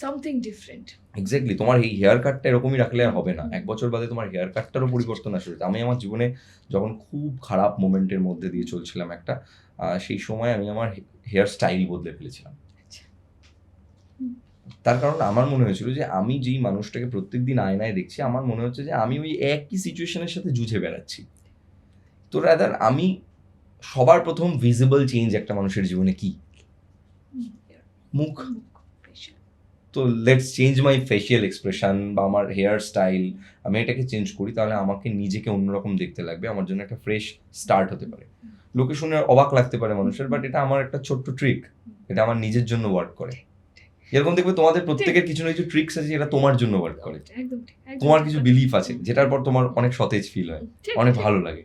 Something different. Exactly, তোমার এই হেয়ার কাটটা এরকমই রাখলে আর হবে না। 1 বছর বাদে তোমার হেয়ার কাটটারও পরিবর্তন আসবে। আমি আমার জীবনে যখন খুব খারাপ মোমেন্টের মধ্যে দিয়ে চলছিলাম একটা, সেই সময় আমি আমার হেয়ার স্টাইল বদলে ফেলেছিলাম। তার কারণ আমার মনে হয়েছিল যে আমি যেই মানুষটাকে প্রত্যেকদিন আয়নায় দেখছি, আমার মনে হচ্ছে যে আমি ওই একই সিচুয়েশনের সাথে যুঝে বেড়াচ্ছি। তো রাদার আমি সবার প্রথম ভিজিবল চেঞ্জ একটা মানুষের জীবনে কি? মুখ। তো let's change my facial expression বা আমার হেয়ার স্টাইল, আমি এটাকে চেঞ্জ করি, তাহলে আমাকে নিজেকে অন্যরকম দেখতে লাগবে, আমার জন্য একটা ফ্রেশ স্টার্ট হতে পারে। লোকে শুনে অবাক লাগতে পারে মানুষের, বাট এটা আমার একটা ছোট্ট ট্রিক, এটা আমার নিজের জন্য ওয়ার্ক করে। এরকম দেখবে তোমাদের প্রত্যেকের কিছু না কিছু ট্রিক্স আছে যেটা তোমার জন্য ওয়ার্ক করে, তোমার কিছু বিলিফ আছে যেটার পর তোমার অনেক সতেজ ফিল হয়, অনেক ভালো লাগে।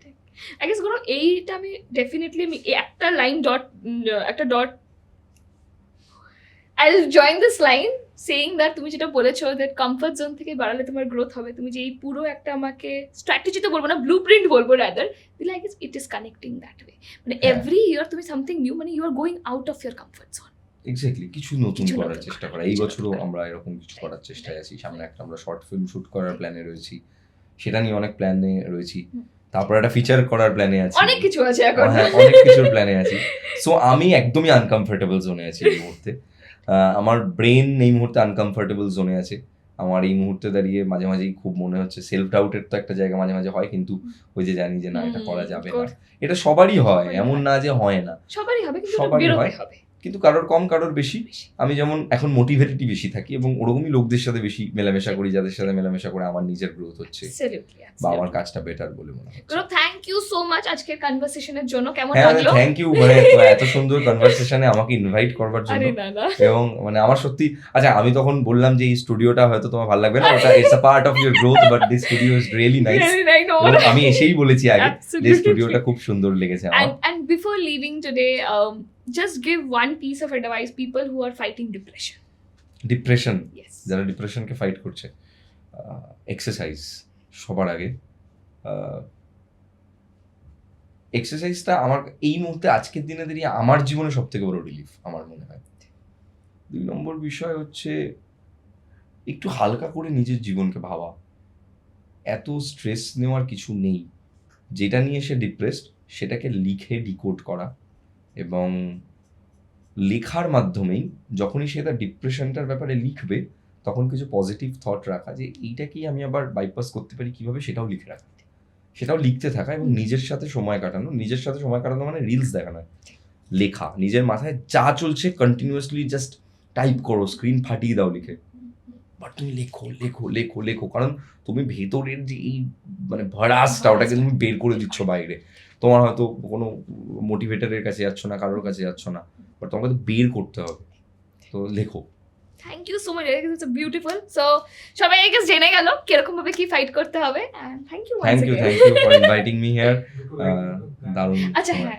আই গেস গুলো এইটা আমি ডেফিনেটলি একটা লাইন একটা dot I will join this line saying that তুমি যেটা বলেছো দ্যাট কমফর্ট জোন থেকে বাড়ালে তোমার গ্রোথ হবে। তুমি যে এই পুরো একটা আমাকে স্ট্র্যাটেজি তো বলবো না, ব্লুপ্রিন্ট বলবো রাদার, দিলে I guess it is connecting that way. মানে এভরি ইয়ার তুমি সামথিং নিউ, মানে you are going out of your comfort zone. Exactly, কিছু নতুন করার চেষ্টা করা। এই বছরও আমরা এরকম কিছু করার চেষ্টায় আছি। সামনে একটা আমরা শর্ট ফিল্ম শুট করার প্ল্যানে রয়েছি, সেটা নিয়ে অনেক প্ল্যানে রয়েছি। তারপর একটা ফিচার করার প্ল্যানে আছি, অনেক কিছু আছে এখন। হ্যাঁ, অনেক কিছুর প্ল্যানে আছি। সো আমি একদমই আনকমফোর্টেবল জোনে আছি এই মুহূর্তে। আমার ব্রেন এই মুহূর্তে আনকমফোর্টেবল জোনে আছে। আমার এই মুহূর্তে দাঁড়িয়ে মাঝে মাঝেই খুব মনে হচ্ছে, সেলফ ডাউটের তো একটা জায়গা মাঝে মাঝে হয়, কিন্তু ওই যে জানি যে না, এটা করা যাবে না। এটা সবারই হয়, এমন না যে হয় না, সবারই হবে, কিন্তু সবারই বেরোতে হয়। হবে। কিন্তু কারোর কম কারোর বেশি। আমি যেমন এখন মোটিভেটেডই বেশি থাকি এবং ওরকমই লোকদের সাথে বেশি মেলামেশা করি, যাদের সাথে মেলামেশা করে আমার নিজের গ্রোথ হচ্ছে বা আমার কাজটা বেটার বলে মনে হচ্ছে। থ্যাংক ইউ সো মাচ আজকের কনভারসেশনের জন্য। কেমন হ্যাঁ, লাগলো? থ্যাংক ইউ, মানে এত সুন্দর কনভারসেশনে আমাকে ইনভাইট করবার জন্য। এবং মানে আমার সত্যি, আচ্ছা আমি তখন বললাম যে এই স্টুডিওটা হয়তো তোমার ভালো লাগবে না, ওটা it's a part of your growth, but this studio is really nice. আমি এসেই বলেছি আগে যে স্টুডিওটা খুব সুন্দর লেগেছে আমার। And before leaving today, just give one piece of advice people who are fighting depression. Depression, Yes. যারা ডিপ্রেশনকে ফাইট করছে, এক্সারসাইজ সবার আগে। এক্সারসাইজটা আমার এই মুহূর্তে আজকের দিনে দাঁড়িয়ে আমার জীবনে সব থেকে বড় রিলিফ আমার মনে হয়। 2 নম্বর বিষয় হচ্ছে একটু হালকা করে নিজের জীবনকে ভাবা। এত স্ট্রেস নেওয়ার কিছু নেই। যেটা নিয়ে সে ডিপ্রেসড সেটাকে লিখে ডিকোড করা, এবং লেখার মাধ্যমেই যখনই সে তার ডিপ্রেশনটার ব্যাপারে লিখবে, তখন কিছু পজিটিভ থট রাখা, যে এইটাকেই আমি আবার বাইপাস করতে পারি কিভাবে, সেটাও লিখে রাখা, সেটাও লিখতে থাকা, এবং নিজের সাথে সময় কাটানো। নিজের সাথে সময় কাটানো মানে রিলস দেখা নয়, লেখা। নিজের মাথায় যা চলছে কন্টিনিউয়াসলি জাস্ট টাইপ করো, স্ক্রিন ফাটিয়ে দাও লিখে, বাট তুমি লেখো লেখো লেখো লেখো। কারণ তুমি ভেতরের যে এই মানে ভরাসটা, ওটাকে তুমি বের করে দিচ্ছ বাইরে। তোমার হয়তো কোনো মোটিভেটারের কাছে যাচ্ছ না, কারোর কাছে যাচ্ছ না, বাট তোমাকে তো বের করতে হবে। তো লেখো। Thank you so much, it's beautiful. So সবাই আই গেস জেনে গেল কিরকম ভাবে কি ফাইট করতে হবে। Thank you for inviting me here. দারুণ। আচ্ছা হ্যাঁ,